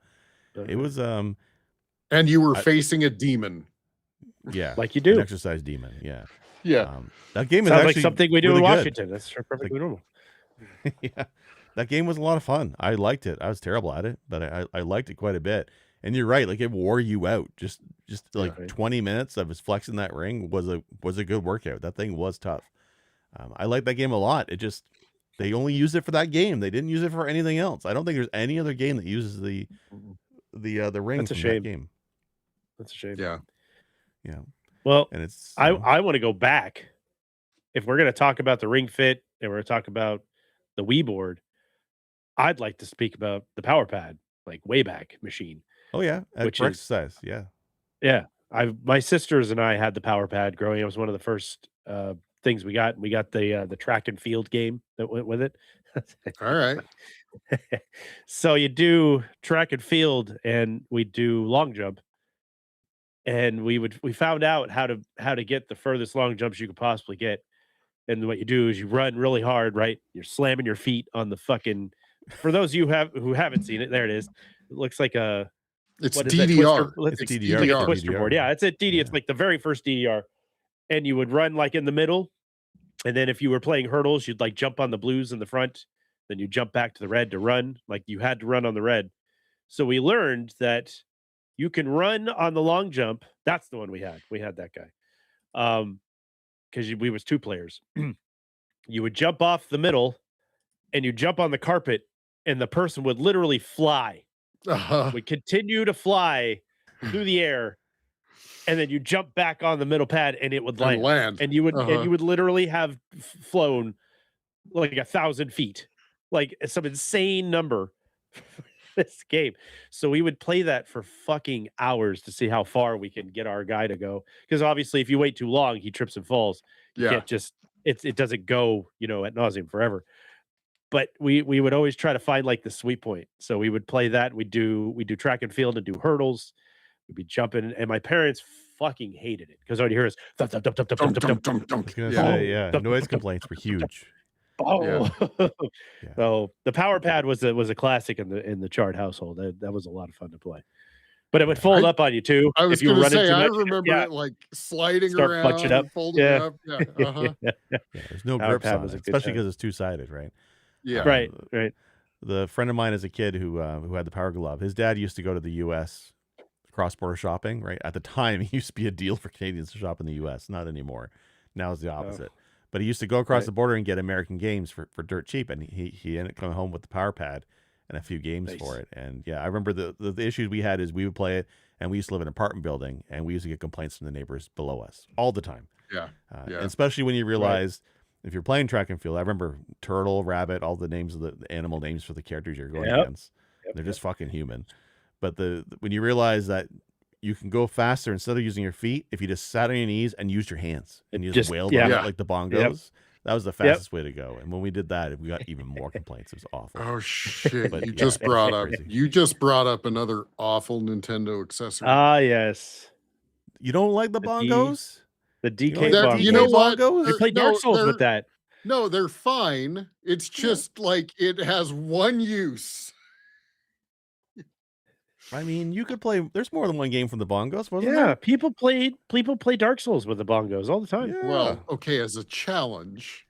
A: It was
C: and you were facing a demon.
A: Yeah,
B: like you do,
A: an exercise demon. Yeah.
C: Yeah.
A: That game is
B: sounds
A: actually
B: like something we do
A: really
B: in
A: good.
B: Washington. That's perfectly normal.
A: Yeah, that game was a lot of fun. I liked it. I was terrible at it, but I liked it quite a bit. And you're right, like it wore you out. Just like 20 minutes of us flexing that ring was a good workout. That thing was tough. I like that game a lot. It just they only used it for that game. They didn't use it for anything else. I don't think there's any other game that uses the ring
B: That's a
A: from
B: shame.
A: that game.
B: That's a shame.
C: Yeah.
B: Well,
A: and it's
B: I want to go back. If we're going to talk about the Ring Fit and we're going to talk about the Wii board, I'd like to speak about the Power Pad, like way back machine.
A: Oh yeah,
B: which
A: for
B: is
A: exercise. Yeah.
B: Yeah, my sisters and I had the Power Pad growing up. It was one of the first things we got. We got the track and field game that went with it.
C: All right.
B: So you do track and field, and we do long jump, and we found out how to get the furthest long jumps you could possibly get. And what you do is you run really hard, right? You're slamming your feet on the fucking. For those of you who haven't seen it, there it is. It looks like a.
C: It's
B: What is
C: DDR.
B: That
C: It's
B: DDR.
C: DDR.
B: Like a twister board. Yeah, it's a DD.
A: Yeah.
B: It's like the very first DDR. And you would run like in the middle. And then if you were playing hurdles, you'd like jump on the blues in the front. Then you jump back to the red to run. Like you had to run on the red. So we learned that you can run on the long jump. That's the one we had. We had that guy. Because we was two players. You would jump off the middle and you jump on the carpet, and the person would literally fly. Would continue to fly through the air, and then you jump back on the middle pad, and it would land. And you would literally have flown like 1,000 feet, like some insane number. This game. So we would play that for fucking hours to see how far we can get our guy to go. Because obviously, if you wait too long, he trips and falls. You can't just it doesn't go ad nauseum forever. But we would always try to find like the sweet point. So we would play that. We do track and field and do hurdles. We'd be jumping, and my parents fucking hated it because all you hear is thump, thump, thump, thump, thump, thump, thump, thump.
A: Yeah. Noise complaints were huge.
B: So the Power Pad was a classic in the Chart household. That was a lot of fun to play. But it would fold up on you too.
C: I was
B: if you were
C: going to
B: running
C: say,
B: too
C: I
B: much.
C: remember it like sliding
B: Start
C: around,
B: bunching up.
C: folding up. Yeah.
A: There's no
B: Power
A: grips
B: Pad
A: on
B: was
A: it,
B: a good
A: especially
B: time.
A: because it's two-sided, right?
C: Yeah.
B: Right.
A: The friend of mine as a kid who had the Power Glove, his dad used to go to the U.S. cross-border shopping, right? At the time, it used to be a deal for Canadians to shop in the U.S. Not anymore. Now it's the opposite. But he used to go across the border and get American games for dirt cheap, and he ended up coming home with the Power Pad and a few games for it. And yeah, I remember the issues we had is we would play it, and we used to live in an apartment building, and we used to get complaints from the neighbors below us all the time. And especially when you realize if you're playing track and field, I remember turtle, rabbit, all the names of the animal names for the characters you're going against. They're just fucking human. But when you realize that you can go faster instead of using your feet if you just sat on your knees and used your hands and you just wailed on it like the bongos. That was the fastest way to go. And when we did that, we got even more complaints. It was awful.
C: Oh shit! But, you just brought up another awful Nintendo accessory.
B: Ah, yes.
A: You don't like the bongos?
B: The DK bongos.
C: You know what?
B: You play Dark Souls with that.
C: No, they're fine. It's just like it has one use.
A: I mean, you could play. There's more than one game from the bongos, wasn't there?
B: Yeah, people play Dark Souls with the bongos all the time.
A: Yeah.
C: Well, okay, as a challenge,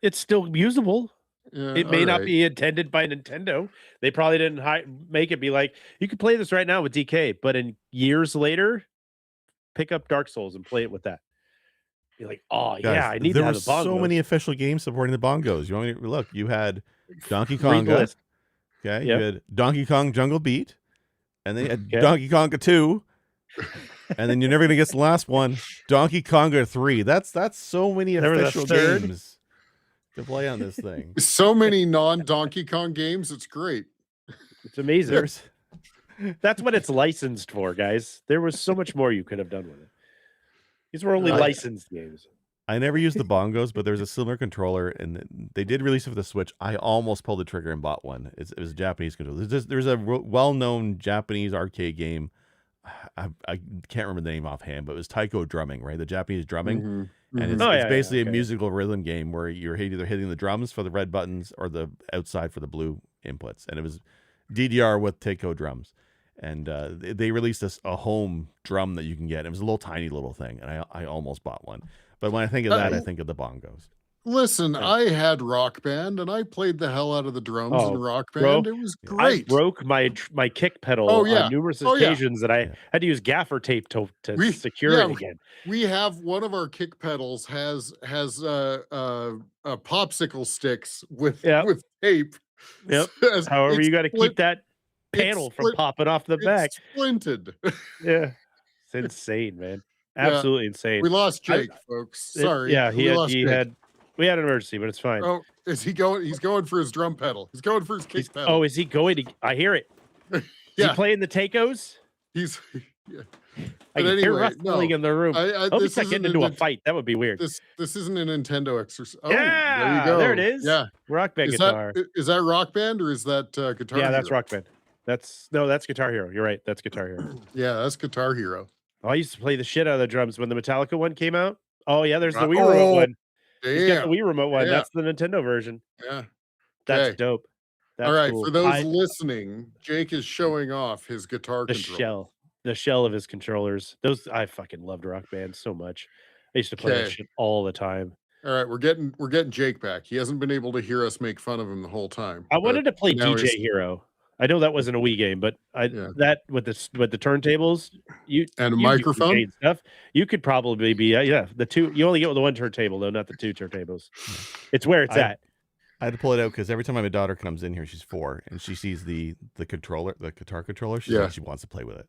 B: it's still usable.
C: Yeah,
B: it may not be intended by Nintendo. They probably didn't make it be like you could play this right now with DK, but in years later, pick up Dark Souls and play it with that. Be like, oh
A: guys,
B: yeah, I need to have the bongos.
A: There were so many official games supporting the bongos. You want me to look? You had Donkey Konga. Okay, you had Donkey Kong Jungle Beat, and then you had Donkey Konga 2, and then you're never gonna guess the last one, Donkey Konga 3. That's so many official games to play on this thing.
C: So many non-Donkey Kong games. It's great.
B: It's amazing. That's what it's licensed for, guys. There was so much more you could have done with it. These were only licensed games.
A: I never used the bongos, but there's a similar controller, and they did release it for the Switch. I almost pulled the trigger and bought one. It was a Japanese controller. There's a well-known Japanese arcade game. I can't remember the name offhand, but it was taiko drumming, right? The Japanese drumming.
C: Mhm,
A: And
C: mhm.
A: it's basically a musical rhythm game where you're either hitting the drums for the red buttons or the outside for the blue inputs. And it was DDR with taiko drums. And they released a home drum that you can get. It was a little tiny little thing, and I almost bought one. But when I think of that, I think of the bongos.
C: Listen, I had Rock Band, and I played the hell out of the drums in Rock Band. It was great.
B: I broke my kick pedal on numerous occasions that I had to use gaffer tape to secure it again.
C: We have one of our kick pedals has popsicle sticks with tape.
B: Yep. However, you got to keep that panel from popping off the back.
C: It's splinted.
B: Yeah, it's insane, man. Absolutely insane.
C: We lost Jake, folks. Sorry.
B: We had an emergency, but it's fine.
C: Oh, is he going? He's going for his drum pedal. He's going for his kick pedal.
B: Oh, is he going? I hear it. Is he playing the taikos?
C: He's.
B: I can hear rustling in the room. I hope he's not getting into a fight. That would be weird.
C: This isn't a Nintendo exercise. Oh,
B: yeah,
C: there you go.
B: There it is.
C: Yeah,
B: Rock Band guitar.
C: Is that Rock Band or is that Guitar Hero?
B: Yeah, that's Rock Band. That's Guitar Hero. You're right. That's Guitar Hero.
C: Yeah, that's Guitar Hero.
B: I used to play the shit out of the drums when the Metallica one came out. Oh yeah, there's the Wii Remote one. He's got the Wii Remote one. That's the Nintendo version.
C: Yeah,
B: that's dope. That's
C: all right.
B: Cool.
C: For those listening, Jake is showing off his guitar controller.
B: The shell of his controllers. Those I fucking loved Rock Band so much. I used to play that shit all the time.
C: All right, we're getting Jake back. He hasn't been able to hear us make fun of him the whole time.
B: I wanted to play DJ Hero. I know that wasn't a Wii game, but that with the turntables,
C: and a microphone
B: stuff, you could probably be the two. You only get with the one turntable though, not the two turntables. It's where it's at.
A: I had to pull it out because every time my daughter comes in here, she's 4, and she sees the controller, the guitar controller. She wants to play with it.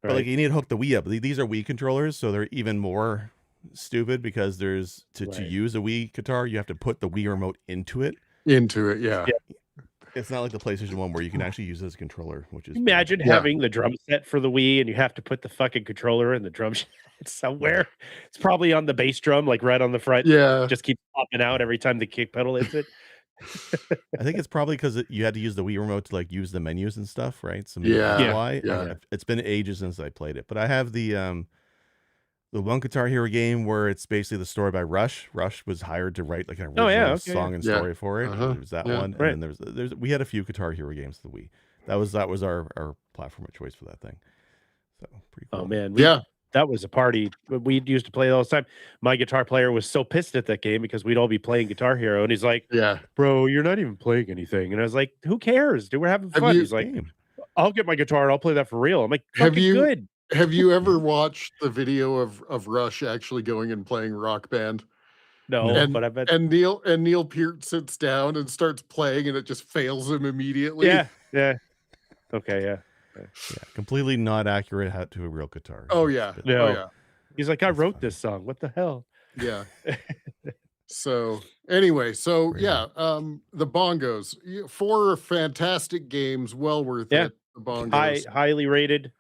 A: Right. But like you need to hook the Wii up. These are Wii controllers, so they're even more stupid because there's to use a Wii guitar, you have to put the Wii remote into it.
C: Yeah.
A: It's not like the PlayStation 1 where you can actually use it as a controller, which is
B: imagine having the drum set for the Wii and you have to put the fucking controller in the drum set somewhere. It's probably on the bass drum, like right on the front.
C: Yeah.
B: Just keeps popping out every time the kick pedal hits it.
A: I think it's probably because you had to use the Wii remote to like use the menus and stuff, right? It's been ages since I played it, but I have the one Guitar Hero game where it's basically the story by Rush. Rush was hired to write like an original song and story for it. It was that one, and then we had a few Guitar Hero games for the Wii. That was our platform of choice for that thing. So pretty cool.
B: Oh man, that was a party. We used to play it all the time. My guitar player was so pissed at that game because we'd all be playing Guitar Hero, and he's like, bro, you're not even playing anything." And I was like, "Who cares, dude? We're having fun." He's like, "I'll get my guitar and I'll play that for real." I'm like, good.
C: Have you ever watched the video of Rush actually going and playing Rock Band?
B: No, but I bet.
C: And Neil Peart sits down and starts playing, and it just fails him immediately.
B: Yeah. Okay, yeah.
A: Completely not accurate to a real guitar.
C: Oh yeah.
B: He's like, I wrote this song. What the hell?
C: Yeah. So anyway, the bongos, 4 fantastic games, well worth it. The bongos,
B: highly rated.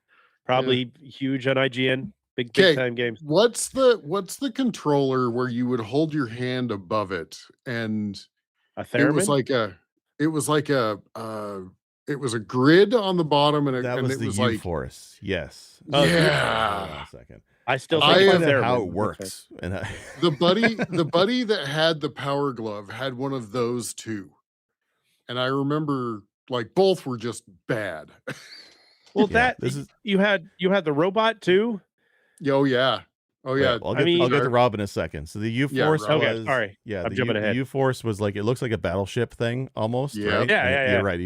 B: Probably huge on IGN. Big time games.
C: What's the controller where you would hold your hand above it and
B: a theremin?
C: It was a grid on the bottom and
A: it was
C: like
A: U-Force. Yes.
C: Yeah.
A: Hold on a second.
B: I still
A: think how it works. And
C: the buddy that had the Power Glove had one of those too. And I remember like both were just bad.
B: Well, you had the robot too.
C: Oh yeah. I'll
A: get to Rob in a second. So the U-Force was
B: sorry.
A: Yeah,
B: I'm jumping ahead.
A: The U-Force was like it looks like a battleship thing almost.
C: Yeah.
A: Right?
B: Yeah.
A: You're right.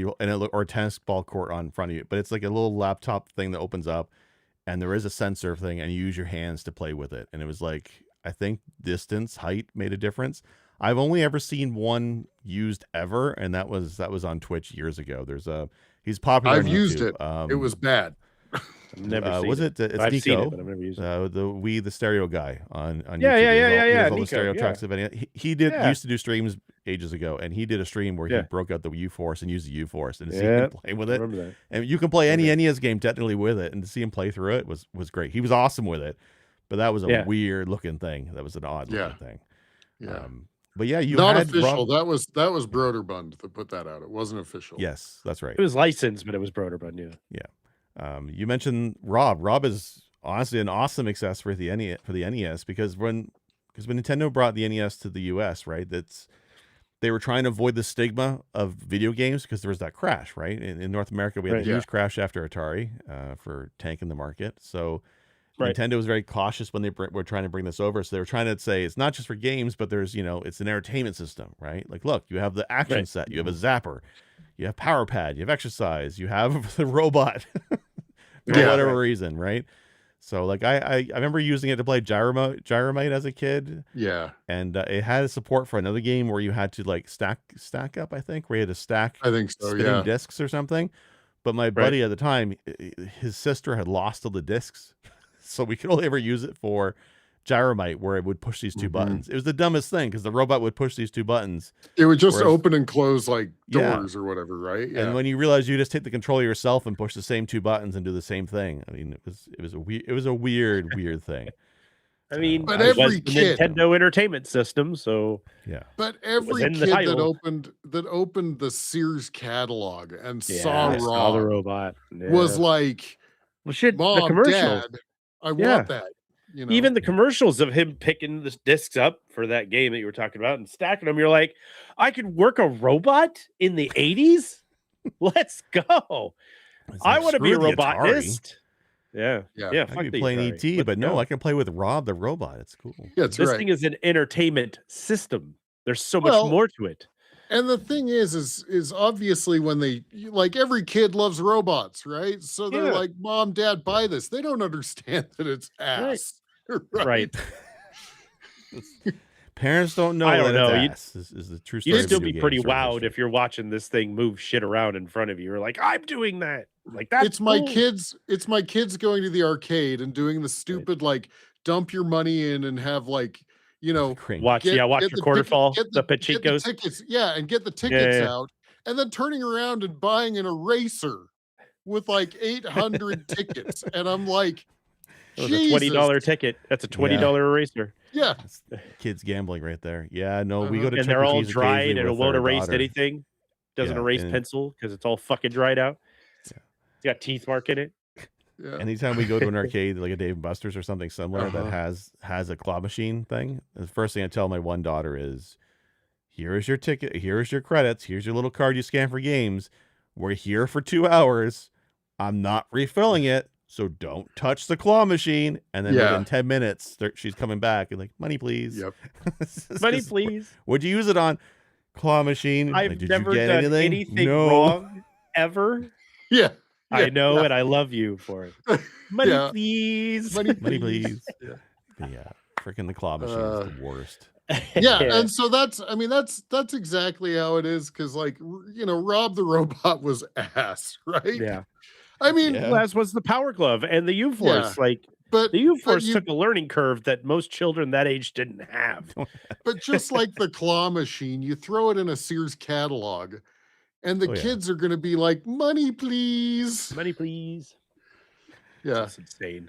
A: Or a tennis ball court on front of you, but it's like a little laptop thing that opens up, and there is a sensor thing, and you use your hands to play with it. And it was like I think distance, height made a difference. I've only ever seen one used ever, and that was on Twitch years ago. He's popular.
C: I've used it. It was bad.
B: I've never seen it.
A: It's
B: I've
A: Nico,
B: seen it, but I've never used it.
A: the stereo guy on YouTube.
B: Yeah.
A: All the stereo
B: Nico,
A: tracks of any. He used to do streams ages ago, and he did a stream where he broke out the U-Force and used the U-Force and to see him play with it. And you can play any NES game technically with it, and to see him play through it was great. He was awesome with it. but that was a weird looking thing. That was an odd looking thing.
C: Yeah.
A: But yeah, you
C: not
A: had
C: official. That was Broderbund that put that out. It wasn't official.
A: Yes, that's right.
B: It was licensed, but it was Broderbund.
A: Yeah. You mentioned Rob. Rob is honestly an awesome accessory for the NES because when Nintendo brought the NES to the US, right? They were trying to avoid the stigma of video games because there was that crash, right? In North America, we had a huge crash after Atari for tanking the market. So Nintendo was very cautious when they were trying to bring this over. So they were trying to say it's not just for games, but there's, it's an entertainment system, right? Like, look, you have the action set, you have a zapper, you have power pad, you have exercise, you have the robot for whatever reason, right? So like I remember using it to play Gyromite as a kid.
C: Yeah.
A: And it had support for another game where you had to like stack up, I think, where you had to stack spinning discs or something. But my buddy at the time, his sister had lost all the discs. So we could only ever use it for Gyromite, where it would push these two buttons. It was the dumbest thing because the robot would push these two buttons.
C: It would just open and close like doors or whatever, right?
A: Yeah. And when you realize you just take the controller yourself and push the same two buttons and do the same thing, I mean, it was a weird thing.
B: I mean,
C: but every kid,
B: Nintendo Entertainment System, so
C: But every kid that opened the Sears catalog and saw
B: the robot
C: was like,
B: well, shit,
C: Mom,
B: the commercials.
C: Dad, I want that.
B: Even the commercials of him picking the discs up for that game that you were talking about and stacking them, you're like, I could work a robot in the 80s? Let's go. I want to be a robotanist. Yeah.
A: I could be playing ET, but no, I can play with Rob the robot. It's cool.
C: Yeah,
B: this thing is an entertainment system. There's so much more to it.
C: And the thing is obviously when like every kid loves robots, right? So they're like, Mom, Dad, buy this. They don't understand that it's ass.
B: Right.
A: Parents don't know that it's ass. Is the true story.
B: You'd still be pretty wowed if you're watching this thing move shit around in front of you. You're like, I'm doing that. Like that's
C: It's my kids going to the arcade and doing the stupid like dump your money in and have like
B: watch the quarter fall, the pachinko
C: tickets, and get the tickets out, and then turning around and buying an eraser with like 800 tickets, and I'm like,
B: a $20 ticket. That's a $20 eraser.
C: Yeah,
A: that's kids gambling right there. Yeah, no, we go to
B: and they're all dried and it won't erase anything. Doesn't erase pencil because it's all fucking dried out. It's got teeth mark in it.
C: Yeah.
A: Anytime we go to an arcade like a Dave & Buster's or something similar that has a claw machine thing, the first thing I tell my one daughter is, here is your ticket, here is your credits, here's your little card you scan for games. We're here for 2 hours. I'm not refilling it, so don't touch the claw machine. And then within 10 minutes, she's coming back and like, money, please.
C: Yep.
B: Money, please.
A: What'd you use it on? Claw machine.
B: I've never done anything wrong ever.
C: Yeah.
B: I know, and I love you for it. Money, please.
C: Money,
A: please. Yeah. Freaking the claw machine is the worst.
C: Yeah, and so that's exactly how it is, because like Rob the robot was ass, right?
B: Yeah.
C: I mean,
B: as was the Power Glove and the U-Force. But the U-Force took a learning curve that most children that age didn't have.
C: But just like the claw machine, you throw it in a Sears catalog, and the kids are going to be like, money, please.
B: Money, please.
C: Yeah.
B: That's insane.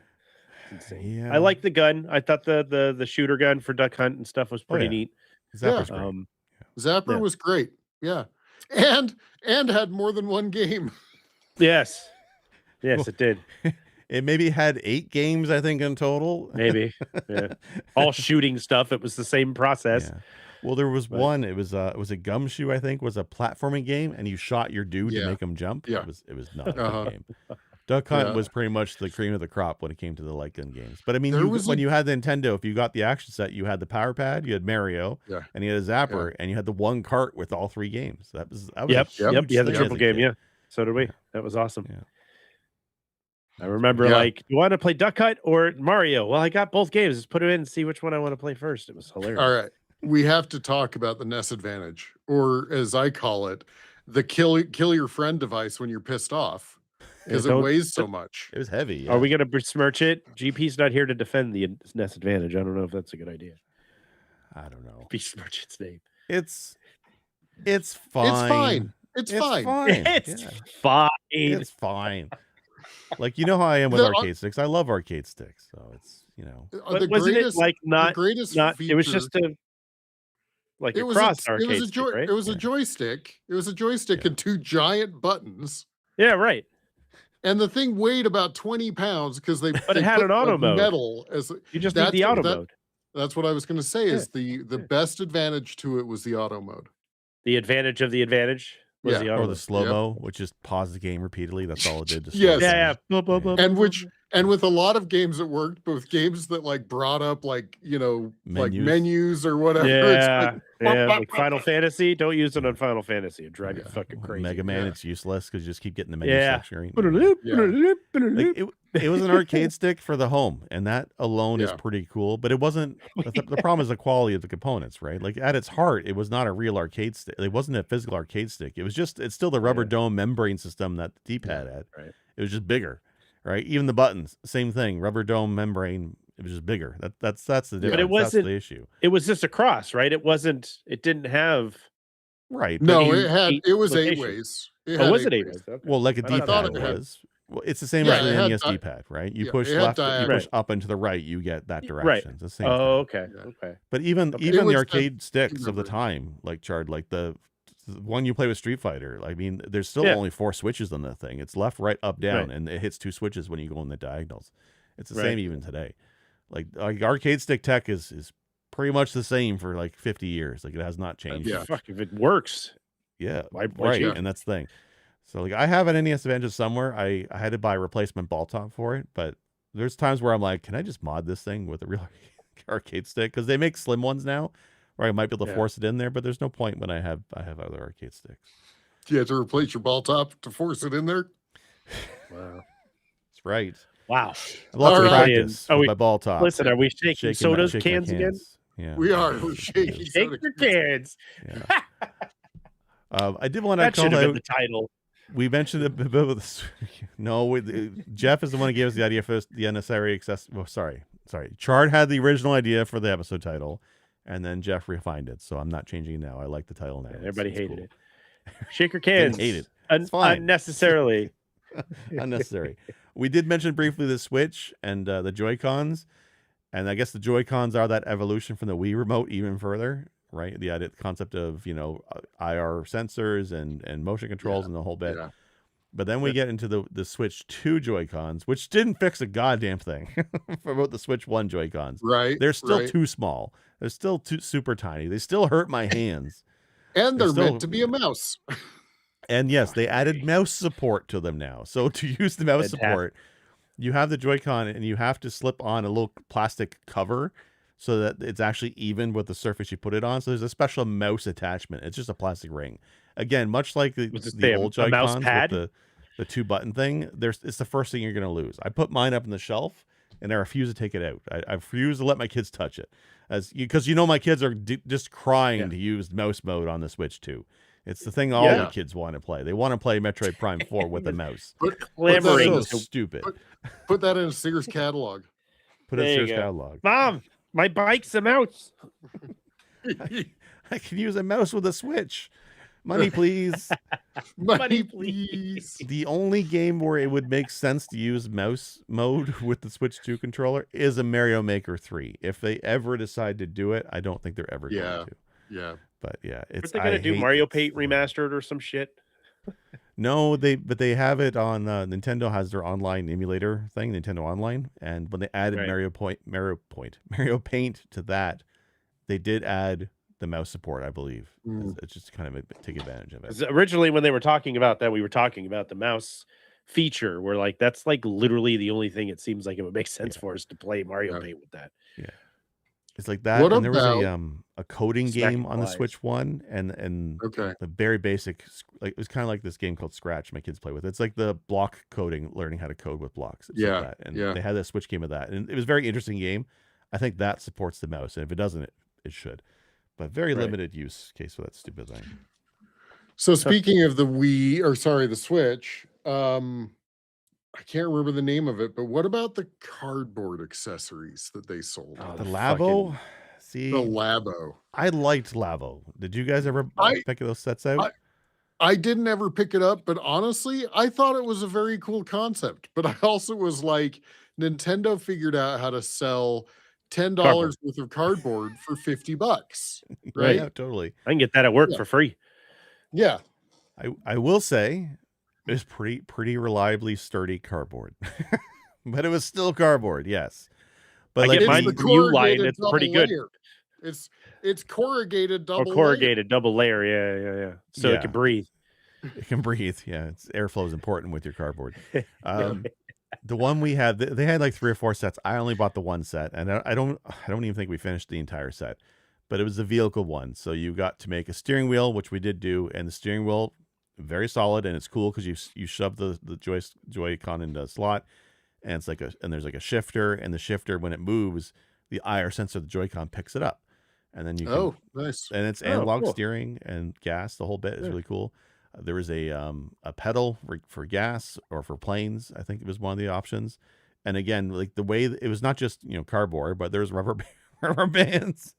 B: Yeah. I like the gun. I thought the shooter gun for Duck Hunt and stuff was pretty neat.
A: Zapper's great.
C: Zapper was great. Yeah. And had more than one game.
B: Yes. Yes, it did.
A: It maybe had 8 games, I think, in total.
B: Maybe. Yeah. All shooting stuff. It was the same process.
A: Yeah. Well, there was one. It was a Gumshoe, I think, was a platforming game, and you shot your dude to make him jump.
C: Yeah.
A: It was not a good game. Duck Hunt was pretty much the cream of the crop when it came to the light gun games. But I mean, when you had the Nintendo, if you got the action set, you had the power pad, you had Mario, and you had a Zapper, and you had the one cart with all 3 games. That was
B: yep. You had the triple game. Yeah. So did we. That was awesome.
A: Yeah.
B: I remember like, you want to play Duck Hunt or Mario? Well, I got both games. Let's put it in and see which one I want to play first. It was hilarious.
C: All right. We have to talk about the NES Advantage, or as I call it, the kill your friend device when you're pissed off, because it weighs so much.
A: It was heavy. Yeah.
B: Are we going to besmirch it? GP's not here to defend the NES Advantage. I don't know if that's a good idea.
A: I don't know.
B: Besmirch its name.
A: It's fine.
C: It's fine.
B: It's fine.
A: It's fine. Like, you know how I am with
C: The
A: arcade sticks. I love arcade sticks, so it's,
B: But
C: the
B: wasn't it
C: greatest
B: like
C: the greatest
B: not? It was
C: feature.
B: just a like
C: It
B: a
C: was a
B: cross arcade stick, right?
C: it was a joystick. It was a joystick and two giant buttons.
B: Yeah, right.
C: And the thing weighed about 20 pounds because
B: But
C: they
B: it had
C: put
B: an auto
C: like
B: mode.
C: metal as
B: You just need the auto mode.
C: That's what I was going to say. Is the best advantage to it was the auto mode.
B: The advantage of the advantage was the auto
A: or the
B: mode.
A: slow-mo, which just paused the game repeatedly. That's all it did. To
C: Yes.
A: slow it
B: Yeah,
A: down.
C: And with a lot of games it worked, but with games that like brought up like, like menus or whatever.
B: Yeah, like Final Fantasy. Don't use it on Final Fantasy. It drive you fucking crazy.
A: Mega Man, it's useless because you just keep getting the menu section. Like, it was an arcade stick for the home, and that alone is pretty cool. But it wasn't. The problem is the quality of the components, right? Like at its heart, it was not a real arcade stick. It wasn't a physical arcade stick. It was just. It's still the rubber dome membrane system that the D-pad had.
B: Right.
A: It was just bigger, right? Even the buttons, same thing. Rubber dome membrane. It was just bigger. That's the difference.
B: But it wasn't
A: that's the issue.
B: It was just a cross, right? It wasn't. It didn't have.
A: Right.
C: No, it was 8 ways.
B: Was it 8 ways? Okay.
A: Well, like a D-pad was. Well, it's the same as an NES D-pad, right? You push left, you push up and to the right, you get that direction. It's the same thing.
B: Okay. Okay.
A: But even the arcade sticks of the time, like the one you play with Street Fighter, I mean, there's still only 4 switches on that thing. It's left, right, up, down, and it hits 2 switches when you go in the diagonals. It's the same even today. Like arcade stick tech is pretty much the same for like 50 years. Like it has not changed.
B: Fuck, if it works.
A: Yeah.
B: Why
A: right. And that's the thing. So like I have an NES Advantage somewhere. I had to buy a replacement ball top for it, but there's times where I'm like, can I just mod this thing with a real arcade stick? Because they make slim ones now, where I might be able to force it in there, but there's no point when I have other arcade sticks.
C: You have to replace your ball top to force it in there.
B: Wow,
A: that's right.
B: Wow,
A: lots of practice with my ball top.
B: Listen, are we shaking soda cans again?
A: Yeah,
C: we are. We're shaking
B: soda cans.
A: Yeah. I did want to
B: that
A: call
B: should have
A: out
B: been the title.
A: We mentioned a bit of this. No, Jeff is the one who gave us the idea for the unnecessary access. Well, sorry. Chard had the original idea for the episode title, and then Jeff refined it. So I'm not changing it now. I like the title now.
B: Everybody hated it. Shaker cans.
A: Hate it.
B: Unnecessarily.
A: Unnecessary. We did mention briefly the Switch and the Joy-Cons, and I guess the Joy-Cons are that evolution from the Wii remote even further. Right, the concept of IR sensors and motion controls and the whole bit, but then we get into the Switch 2 Joy-Cons, which didn't fix a goddamn thing for about the Switch 1 Joy-Cons.
C: Right,
A: they're still too small. They're still too super tiny. They still hurt my hands,
C: and they're meant to be a mouse.
A: And yes, they added mouse support to them now. So to use the mouse support, you have the Joy-Con and you have to slip on a little plastic cover so that it's actually even with the surface you put it on. So there's a special mouse attachment. It's just a plastic ring. Again, much like the old Joy-Cons with the 2-button thing, it's the first thing you're going to lose. I put mine up on the shelf, and I refuse to take it out. I refuse to let my kids touch it, because my kids are just crying to use mouse mode on the Switch 2. It's the thing all the kids want to play. They want to play Metroid Prime 4 with a mouse.
B: Clamoring.
A: So stupid.
C: Put that in a Sears catalog.
A: Put it in a Sears catalog.
B: Mom, my bike's a mouse.
A: I can use a mouse with a Switch. Money, please.
C: Money, please.
A: The only game where it would make sense to use mouse mode with the Switch 2 controller is a Mario Maker 3. If they ever decide to do it, I don't think they're ever going to.
C: Yeah.
A: But yeah,
B: Aren't they going to do Mario Paint remastered or some shit?
A: No, but they have it on Nintendo has their online emulator thing, Nintendo Online, and when they added Mario Paint to that, they did add the mouse support, I believe. It's just kind of take advantage of it.
B: Originally, when they were talking about that, we were talking about the mouse feature. We're like, that's like literally the only thing it seems like it would make sense for us to play Mario Paint with that.
A: Yeah. It's like that. And there was a coding game on the Switch 1 and the very basic, like it was kind of like this game called Scratch my kids play with. It's like the block coding, learning how to code with blocks. It's like that. And they had a Switch game of that. And it was a very interesting game. I think that supports the mouse. And if it doesn't, it should. But very limited use case for that stupid thing.
C: So speaking of the Switch, I can't remember the name of it, but what about the cardboard accessories that they sold?
A: The Labo?
C: The Labo.
A: I liked Labo. Did you guys ever pick those sets out?
C: I didn't ever pick it up, but honestly, I thought it was a very cool concept. But I also was like, Nintendo figured out how to sell $10
B: Cardboard.
C: worth of cardboard for $50,
B: Right.
C: right?
A: Yeah, totally.
B: I can get that at work
C: Yeah.
B: for free.
C: Yeah.
A: I will say it was pretty reliably sturdy cardboard. But it was still cardboard, yes. But
B: I
A: like
B: get mine
C: the
B: from U-Line,
C: corrugated
B: it's
C: double
B: pretty good.
C: layer. It's corrugated
B: Or
C: double layer.
B: corrugated double layer. Yeah. So it can breathe.
A: It can breathe. Yeah, it's airflow is important with your cardboard. The one we had, they had like 3 or 4 sets. I only bought the one set, and I don't even think we finished the entire set. But it was the vehicle one, so you got to make a steering wheel, which we did do, and the steering wheel very solid, and it's cool because you shove the Joy-Con into a slot, and it's like there's like a shifter, and the shifter, when it moves, the IR sensor of the Joy-Con picks it up, and then you can,
C: nice.
A: and it's analog steering and gas. The whole bit is really cool. There was a pedal for gas or for planes. I think it was one of the options. And again, like the way it was not just cardboard, but there's rubber bands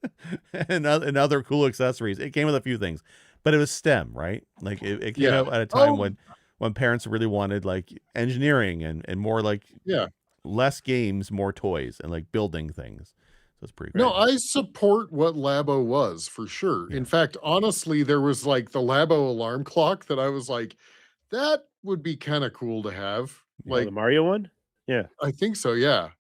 A: and other cool accessories. It came with a few things, but it was STEM, right? Like it came out at a time when parents really wanted like engineering and more like less games, more toys, and like building things. So it's pretty great.
C: No, I support what Labo was for sure. In fact, honestly, there was like the Labo alarm clock that I was like, that would be kind of cool to have. Like
B: the Mario one? Yeah.
C: I think so, yeah.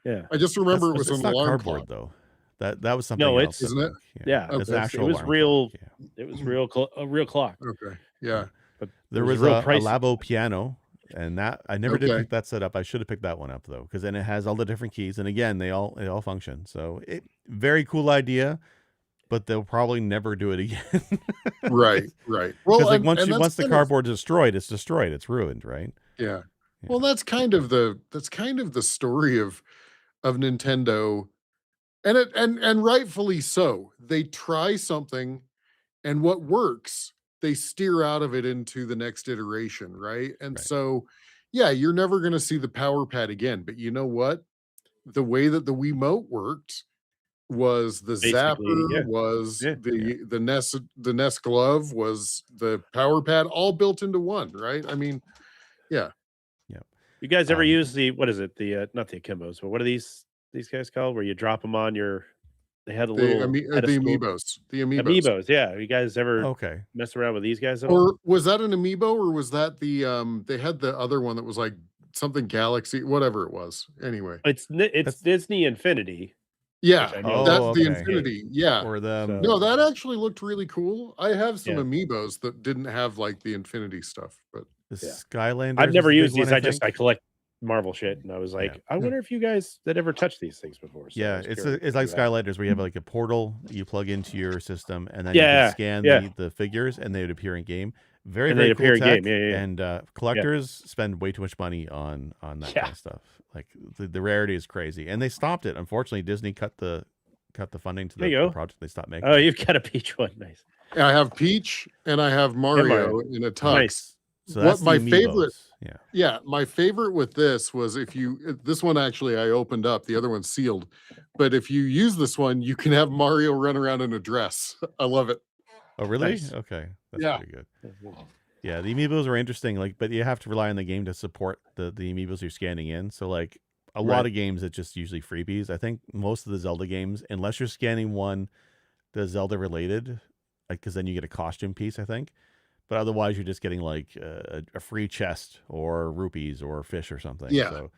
B: Yeah.
C: I just remember it was an
A: not
C: alarm
A: cardboard
C: clock.
A: though. That was something else,
C: isn't it?
B: Yeah.
A: It's an actual
B: it was
A: alarm
B: real.
A: clock. Yeah.
B: It was a real clock.
C: Okay. Yeah.
B: But
A: there was a Labo piano, and that I never did pick that set up. I should have picked that one up though, because then it has all the different keys, and again, they all function. So very cool idea, but they'll probably never do it again.
C: Right.
A: Well, because like once the cardboard's destroyed, it's destroyed. It's ruined, right?
C: Yeah. Well, that's kind of the story of Nintendo, and rightfully so. They try something, and what works, they steer out of it into the next iteration, right? And so, yeah, you're never going to see the power pad again. But you know what? The way that the Wiimote worked was the zapper, was the NES glove, was the power pad, all built into one, right? I mean, yeah.
B: You guys ever use what is it? The not the Akimbos, but what are these guys called? Where you drop them on your? They had a little
C: the Amiibos. The Amiibos.
B: Yeah. You guys ever mess around with these guys at all?
C: Or was that an Amiibo, or was that the they had the other one that was like something Galaxy, whatever it was. Anyway,
B: it's Disney Infinity.
C: Yeah, that's the Infinity. Yeah.
A: Or the
C: no, that actually looked really cool. I have some Amiibos that didn't have like the Infinity stuff, but
A: Skylanders.
B: I've never used these. I collect Marvel shit, and I was like, I wonder if you guys had ever touched these things before. So
A: it's like Skylanders, where you have like a portal you plug into your system, and then you can scan the figures, and they would appear in game. Very cool tech. And collectors spend way too much money on that kind of stuff. Like the rarity is crazy, and they stopped it. Unfortunately, Disney cut the funding to the project. They stopped making.
B: Oh, you've got a Peach one, nice.
C: I have Peach, and I have Mario in a tux.
B: Nice.
A: So that's
C: my favorite. My favorite with this was this one actually I opened up. The other one's sealed, but if you use this one, you can have Mario run around in a dress. I love it.
A: Oh, really?
C: Nice.
A: Okay, that's pretty good. Yeah, the Amiibos are interesting, but you have to rely on the game to support the Amiibos you're scanning in. So like a lot of games, it's just usually freebies. I think most of the Zelda games, unless you're scanning one that's Zelda related, because then you get a costume piece, I think. But otherwise, you're just getting like a free chest or rupees or fish or something.
C: Yeah.
A: So,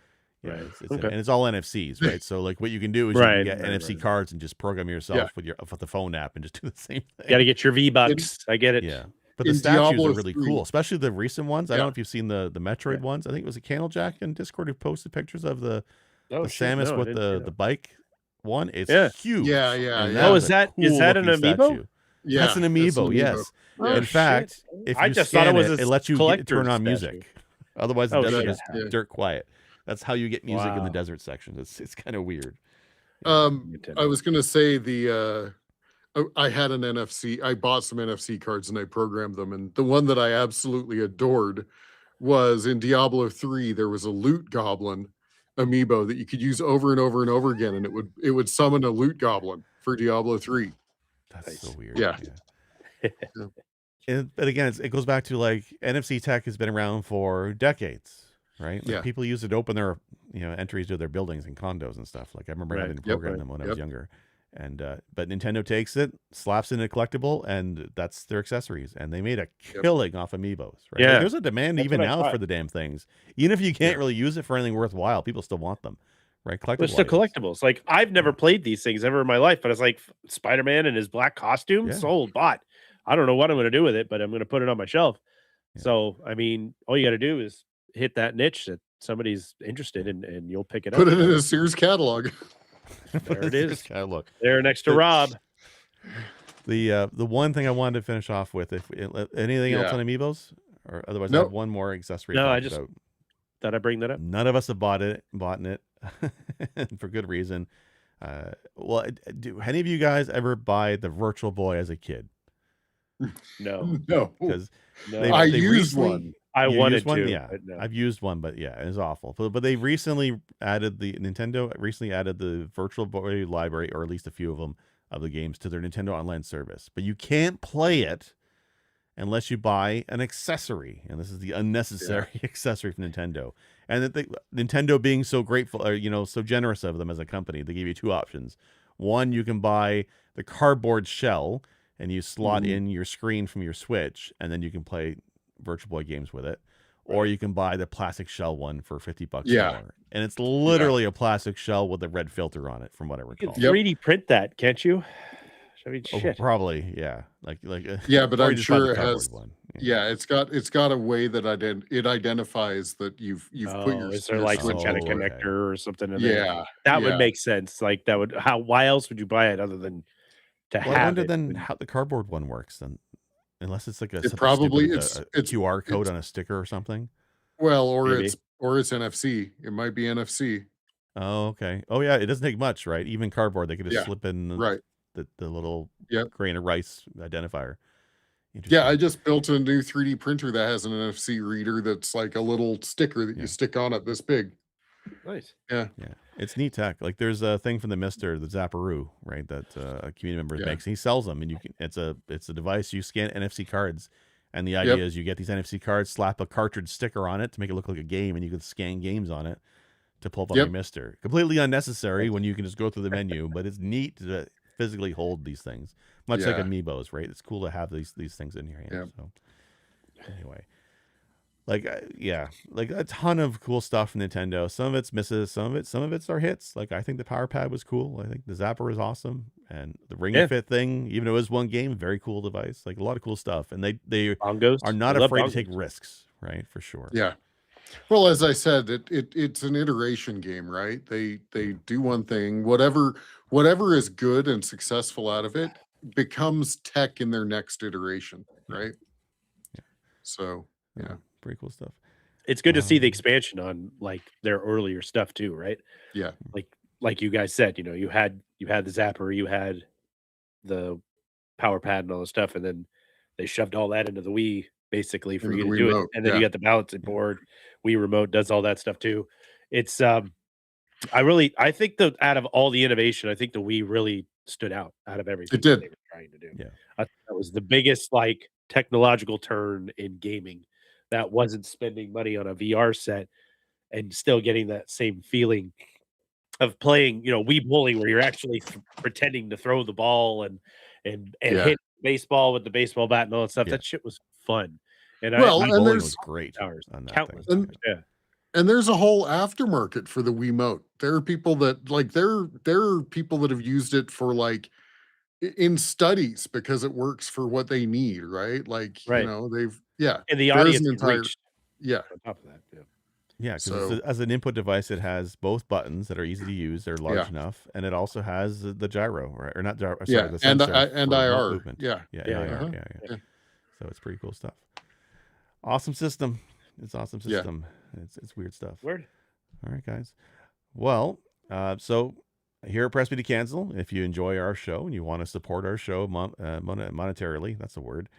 A: and it's all NFCs, right? So like what you can do is you can get NFC cards and just program yourself with the phone app and just do the same thing.
B: Got to get your V-Bucks. I get it.
A: Yeah. But the statues are really cool, especially the recent ones. I don't know if you've seen the Metroid ones. I think it was a Candlejack in Discord who posted pictures of the Samus with the bike one. It's huge.
C: Yeah.
B: Is that an Amiibo?
C: Statue.
A: Yeah, that's an Amiibo. Yes.
B: Oh,
A: in fact, if you scan it lets you turn on music. Otherwise, the desert is dirt quiet. That's how you get music in the desert section. It's kind of weird.
C: I was gonna say I had an NFC. I bought some NFC cards and I programmed them, and the one that I absolutely adored was in Diablo 3. There was a loot goblin amiibo that you could use over and over and over again, and it would summon a loot goblin for Diablo 3.
A: That's so weird.
C: Yeah.
A: But again, it goes back to like NFC tech has been around for decades, right? Like
C: Yeah.
A: people use it to open their entries to their buildings and condos and stuff. Like I remember having to program them when I was younger. And but Nintendo takes it, slaps in a collectible, and that's their accessories. And they made a killing off amiibos, right?
B: Yeah.
A: Like, there's a demand even now for the damn things. Even if you can't really use it for anything worthwhile, people still want them, right? Collectible.
B: It's the collectibles. Like I've never played these things ever in my life, but it's like Spider-Man in his black costume, sold, bought. I don't know what I'm going to do with it, but I'm going to put it on my shelf. Yeah. So, I mean, all you got to do is hit that niche that somebody's interested in, and you'll pick it up.
C: Put it in a Sears catalog.
B: There it is.
A: Catalog.
B: There next to Rob.
A: The one thing I wanted to finish off with, if anything else on amiibos, or otherwise I have one more accessory.
B: No, I just thought I'd bring that up.
A: None of us have bought it for good reason. Well, do any of you guys ever buy the Virtual Boy as a kid?
B: No,
A: because
C: I used one.
B: I wanted
A: one?
B: to.
A: Yeah,
B: no.
A: I've used one, but yeah, it was awful. But they recently added the Virtual Boy library, or at least a few of them, of the games to their Nintendo Online service. But you can't play it unless you buy an accessory, and this is the UnNEScessary accessory from Nintendo. And that Nintendo being so grateful, or so generous of them as a company, they give you two options. One, you can buy the cardboard shell, and you slot in your screen from your Switch, and then you can play Virtual Boy games with it. Or you can buy the plastic shell one for $50 more. And it's literally a plastic shell with a red filter on it, from what I recall.
B: You can 3D print that, can't you? I mean, shit.
A: Probably, yeah. Like
C: but I'm sure it has one. Yeah, it's got a way that it identifies that you've put your.
B: Is there like some kind of connector or something in
C: there?
B: Yeah, that would make sense. Like that would why else would you buy it other than to have
A: I wonder
B: it?
A: then how the cardboard one works then, unless it's like a QR code on a sticker or something.
C: Well, or it's NFC. It might be NFC.
A: Oh, okay. Oh yeah, it doesn't take much, right? Even cardboard, they could just slip in the little grain of rice identifier.
C: Yeah, I just built a new 3D printer that has an NFC reader that's like a little sticker that you stick on it this big.
B: Nice.
C: Yeah.
A: It's neat tech. Like there's a thing from the Zapparoo, right? That a community member makes. And he sells them, and it's a device you scan NFC cards, and the idea is you get these NFC cards, slap a cartridge sticker on it to make it look like a game, and you can scan games on it to pull up on your Mister. Completely unnecessary when you can just go through the menu, but it's neat to physically hold these things, much like amiibos, right? It's cool to have these things in your hand. So anyway, like a ton of cool stuff from Nintendo. Some of it's misses, some of it's our hits. Like I think the Power Pad was cool. I think the Zapper is awesome, and the Ring Fit thing, even though it was one game, very cool device. Like a lot of cool stuff, and they
B: bongos.
A: Are not afraid to take risks, right? For sure.
C: Yeah. Well, as I said, it's an iteration game, right? They do one thing, whatever is good and successful out of it becomes tech in their next iteration, right?
A: Yeah.
C: So
A: pretty cool stuff.
B: It's good to see the expansion on like their earlier stuff too, right?
C: Yeah.
B: Like you guys said, you had the Zapper, you had the Power Pad and all the stuff, and then they shoved all that into the Wii basically for you to do it. And then you got the balancing board. Wii Remote does all that stuff too. It's I think that out of all the innovation, I think the Wii really stood out of everything
C: it did.
B: They were trying to do.
A: Yeah.
B: I think that was the biggest like technological turn in gaming that wasn't spending money on a VR set and still getting that same feeling of playing, Wii bowling, where you're actually pretending to throw the ball and hit baseball with the baseball bat and all that stuff. That shit was fun. And
A: bowling was great.
B: On that
A: countless.
C: And there's a whole aftermarket for the Wiimote. There are people that like there are people that have used it for like in studies because it works for what they need, right? Like they've
B: and the audience
C: on
B: top of that.
A: Yeah, because as an input device, it has both buttons that are easy to use. They're large enough, and it also has the gyro, right? Or not gyro. Sorry, the sensor
C: and IR movement.
A: Yeah. So it's pretty cool stuff. Awesome system. It's awesome system. It's weird stuff.
B: Word.
A: All right, guys. Well, so here at Press Me to Cancel, if you enjoy our show and you want to support our show monetarily, that's the word.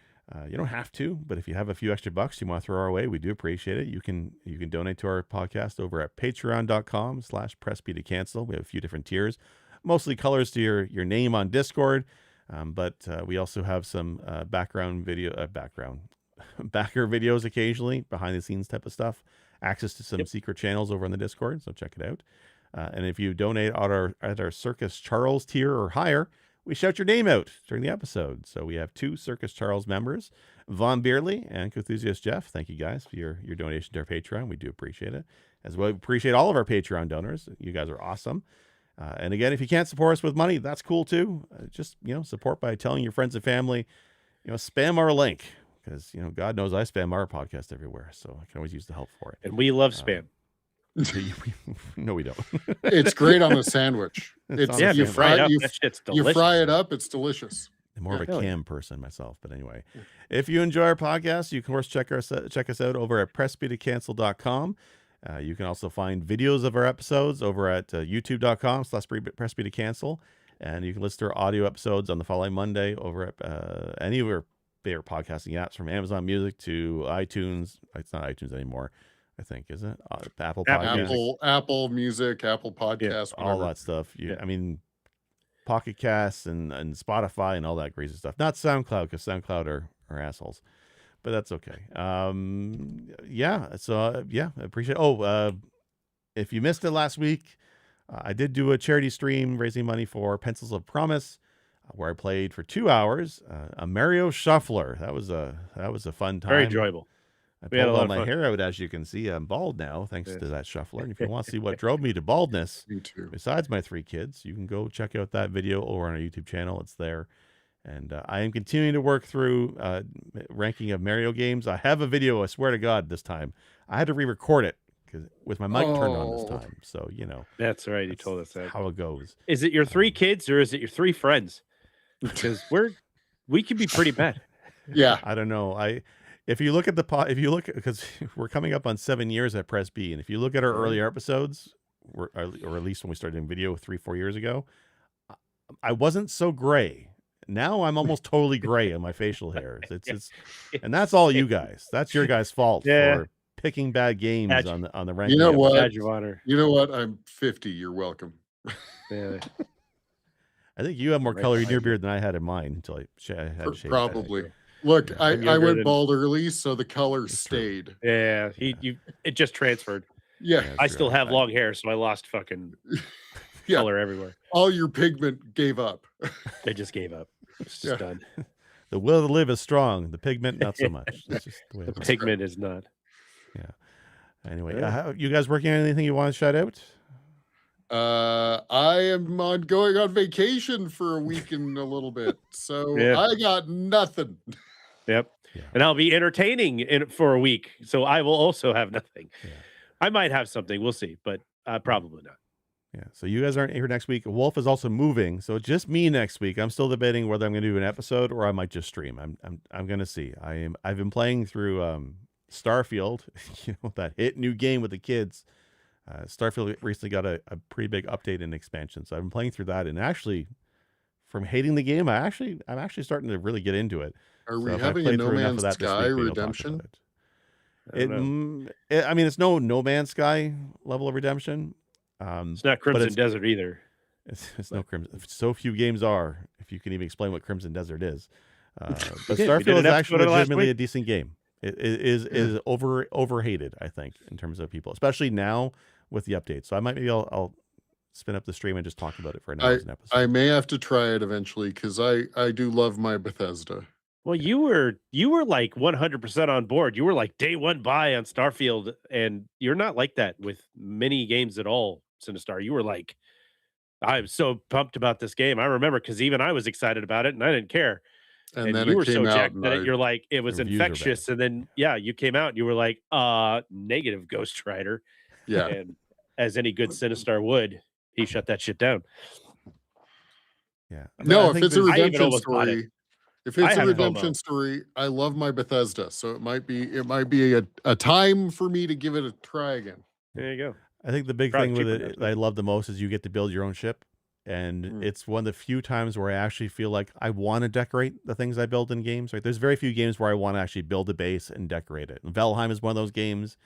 A: You don't have to, but if you have a few extra bucks you want to throw our way, we do appreciate it. You can donate to our podcast over at patreon.com/pressbtocancel. We have a few different tiers, mostly colors to your name on Discord. But we also have some backer videos occasionally, behind the scenes type of stuff, access to some secret channels over on the Discord. So check it out. And if you donate at our Circus Charles tier or higher, we shout your name out during the episode. So we have 2 Circus Charles members, Von Beerley and Cthulhuist Jeff. Thank you guys for your donation to our Patreon. We do appreciate it. As well, we appreciate all of our Patreon donors. You guys are awesome. And again, if you can't support us with money, that's cool too. Just, support by telling your friends and family, spam our link, because, God knows I spam our podcast everywhere. So I can always use the help for it.
B: And we love spam.
A: No, we don't.
C: It's great on a sandwich.
B: You fry it up. That shit's delicious.
C: You fry it up. It's delicious.
A: I'm more of a cam person myself, but anyway, if you enjoy our podcast, you can of course check us out over at pressbtocancel.com. You can also find videos of our episodes over at youtube.com/pressbtocancel, and you can listen to our audio episodes on the following Monday over at any of your favorite podcasting apps, from Amazon Music to iTunes. It's not iTunes anymore, I think, is it? Apple Podcasts.
C: Apple Music, Apple Podcasts,
A: all that stuff. I mean, Pocket Casts and Spotify and all that crazy stuff. Not SoundCloud, because SoundCloud are assholes, but that's okay. I appreciate it. If you missed it last week, I did do a charity stream raising money for Pencils of Promise, where I played for 2 hours a Mario Shuffler. That was a fun time.
B: Very enjoyable.
A: I pulled all my hair out, as you can see. I'm bald now, thanks to that shuffler. And if you want to see what drove me to baldness, besides my 3 kids, you can go check out that video over on our YouTube channel. It's there. And I am continuing to work through ranking of Mario games. I have a video, I swear to God, this time. I had to re-record it with my mic turned on this time. So,
B: That's right. You told us that.
A: How it goes.
B: Is it your 3 kids or is it your 3 friends? Because we can be pretty bad.
C: Yeah.
A: I don't know. If you look because we're coming up on 7 years at Press B, and if you look at our earlier episodes, or at least when we started doing video 3-4 years ago, I wasn't so gray. Now I'm almost totally gray on my facial hairs. It's and that's all you guys. That's your guys' fault for picking bad games on the ranking.
C: You know what?
B: Badge of honor.
C: You know what? I'm 50. You're welcome.
B: Yeah.
A: I think you have more color in your beard than I had in mine until I had to shave.
C: Probably. Look, I went bald early, so the color stayed.
B: Yeah, it just transferred.
C: Yeah,
B: I still have long hair, so I lost fucking color everywhere.
C: All your pigment gave up.
B: They just gave up. It's just done.
A: The will to live is strong. The pigment, not so much. That's just the way
B: the pigment is not.
A: Yeah. Anyway, you guys working on anything you want to shout out?
C: I am going on vacation for a week and a little bit, so I got nothing.
B: Yep. Yeah. And I'll be entertaining for a week, so I will also have nothing. Yeah. I might have something. We'll see, but probably not.
A: Yeah. So you guys aren't here next week. Wolf is also moving, so it's just me next week. I'm still debating whether I'm going to do an episode or I might just stream. I'm going to see. I've been playing through Starfield, that hit new game with the kids. Starfield recently got a pretty big update and expansion, so I've been playing through that, and actually, from hating the game, I'm actually starting to really get into it.
C: Are we having a No Man's Sky redemption?
A: I mean, it's no Man's Sky level of redemption.
B: It's not Crimson Desert either.
A: It's no Crimson. So few games are, if you can even explain what Crimson Desert is. But Starfield is actually legitimately a decent game. It is overhated, I think, in terms of people, especially now with the update. So I'll spin up the stream and just talk about it for an episode.
C: I may have to try it eventually, because I do love my Bethesda.
B: Well, you were like 100% on board. You were like day one buy on Starfield, and you're not like that with many games at all, Sinistar. You were like, I'm so pumped about this game. I remember, because even I was excited about it and I didn't care. And then you were so jacked that you're like, it was infectious. And then, you came out and you were like, negative Ghost Rider.
C: Yeah.
B: And as any good Sinistar would, he shut that shit down.
A: Yeah.
C: No, if it's a redemption story, I love my Bethesda. So it might be a time for me to give it a try again.
B: There you go.
A: I think the big thing with it that I love the most is you get to build your own ship. And it's one of the few times where I actually feel like I want to decorate the things I build in games. Right? There's very few games where I want to actually build a base and decorate it. And Valheim is one of those games,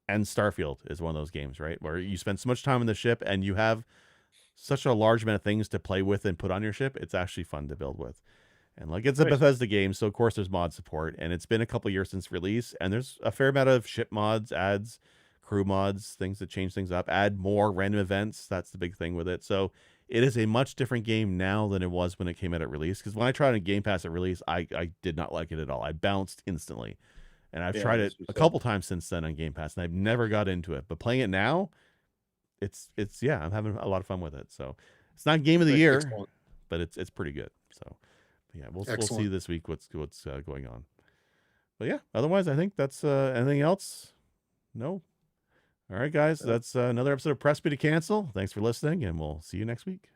A: and Starfield is one of those games, right? Where you spend so much time on the ship and you have such a large amount of things to play with and put on your ship. It's actually fun to build with. And like it's a
B: Nice.
A: Bethesda game, so of course there's mod support, and it's been a couple years since release, and there's a fair amount of ship mods, adds, crew mods, things that change things up, add more random events. That's the big thing with it. So it is a much different game now than it was when it came out at release. Because when I tried on Game Pass at release, I did not like it at all. I bounced instantly, and I've tried it a couple times since then on Game Pass, and I've never got into it. But playing it now, it's yeah, I'm having a lot of fun with it. So it's not game of the year, but it's pretty good. So yeah, we'll see this week what's going on. But yeah, otherwise I think that's anything else? No. All right, guys, that's another episode of Press Me to Cancel. Thanks for listening, and we'll see you next week.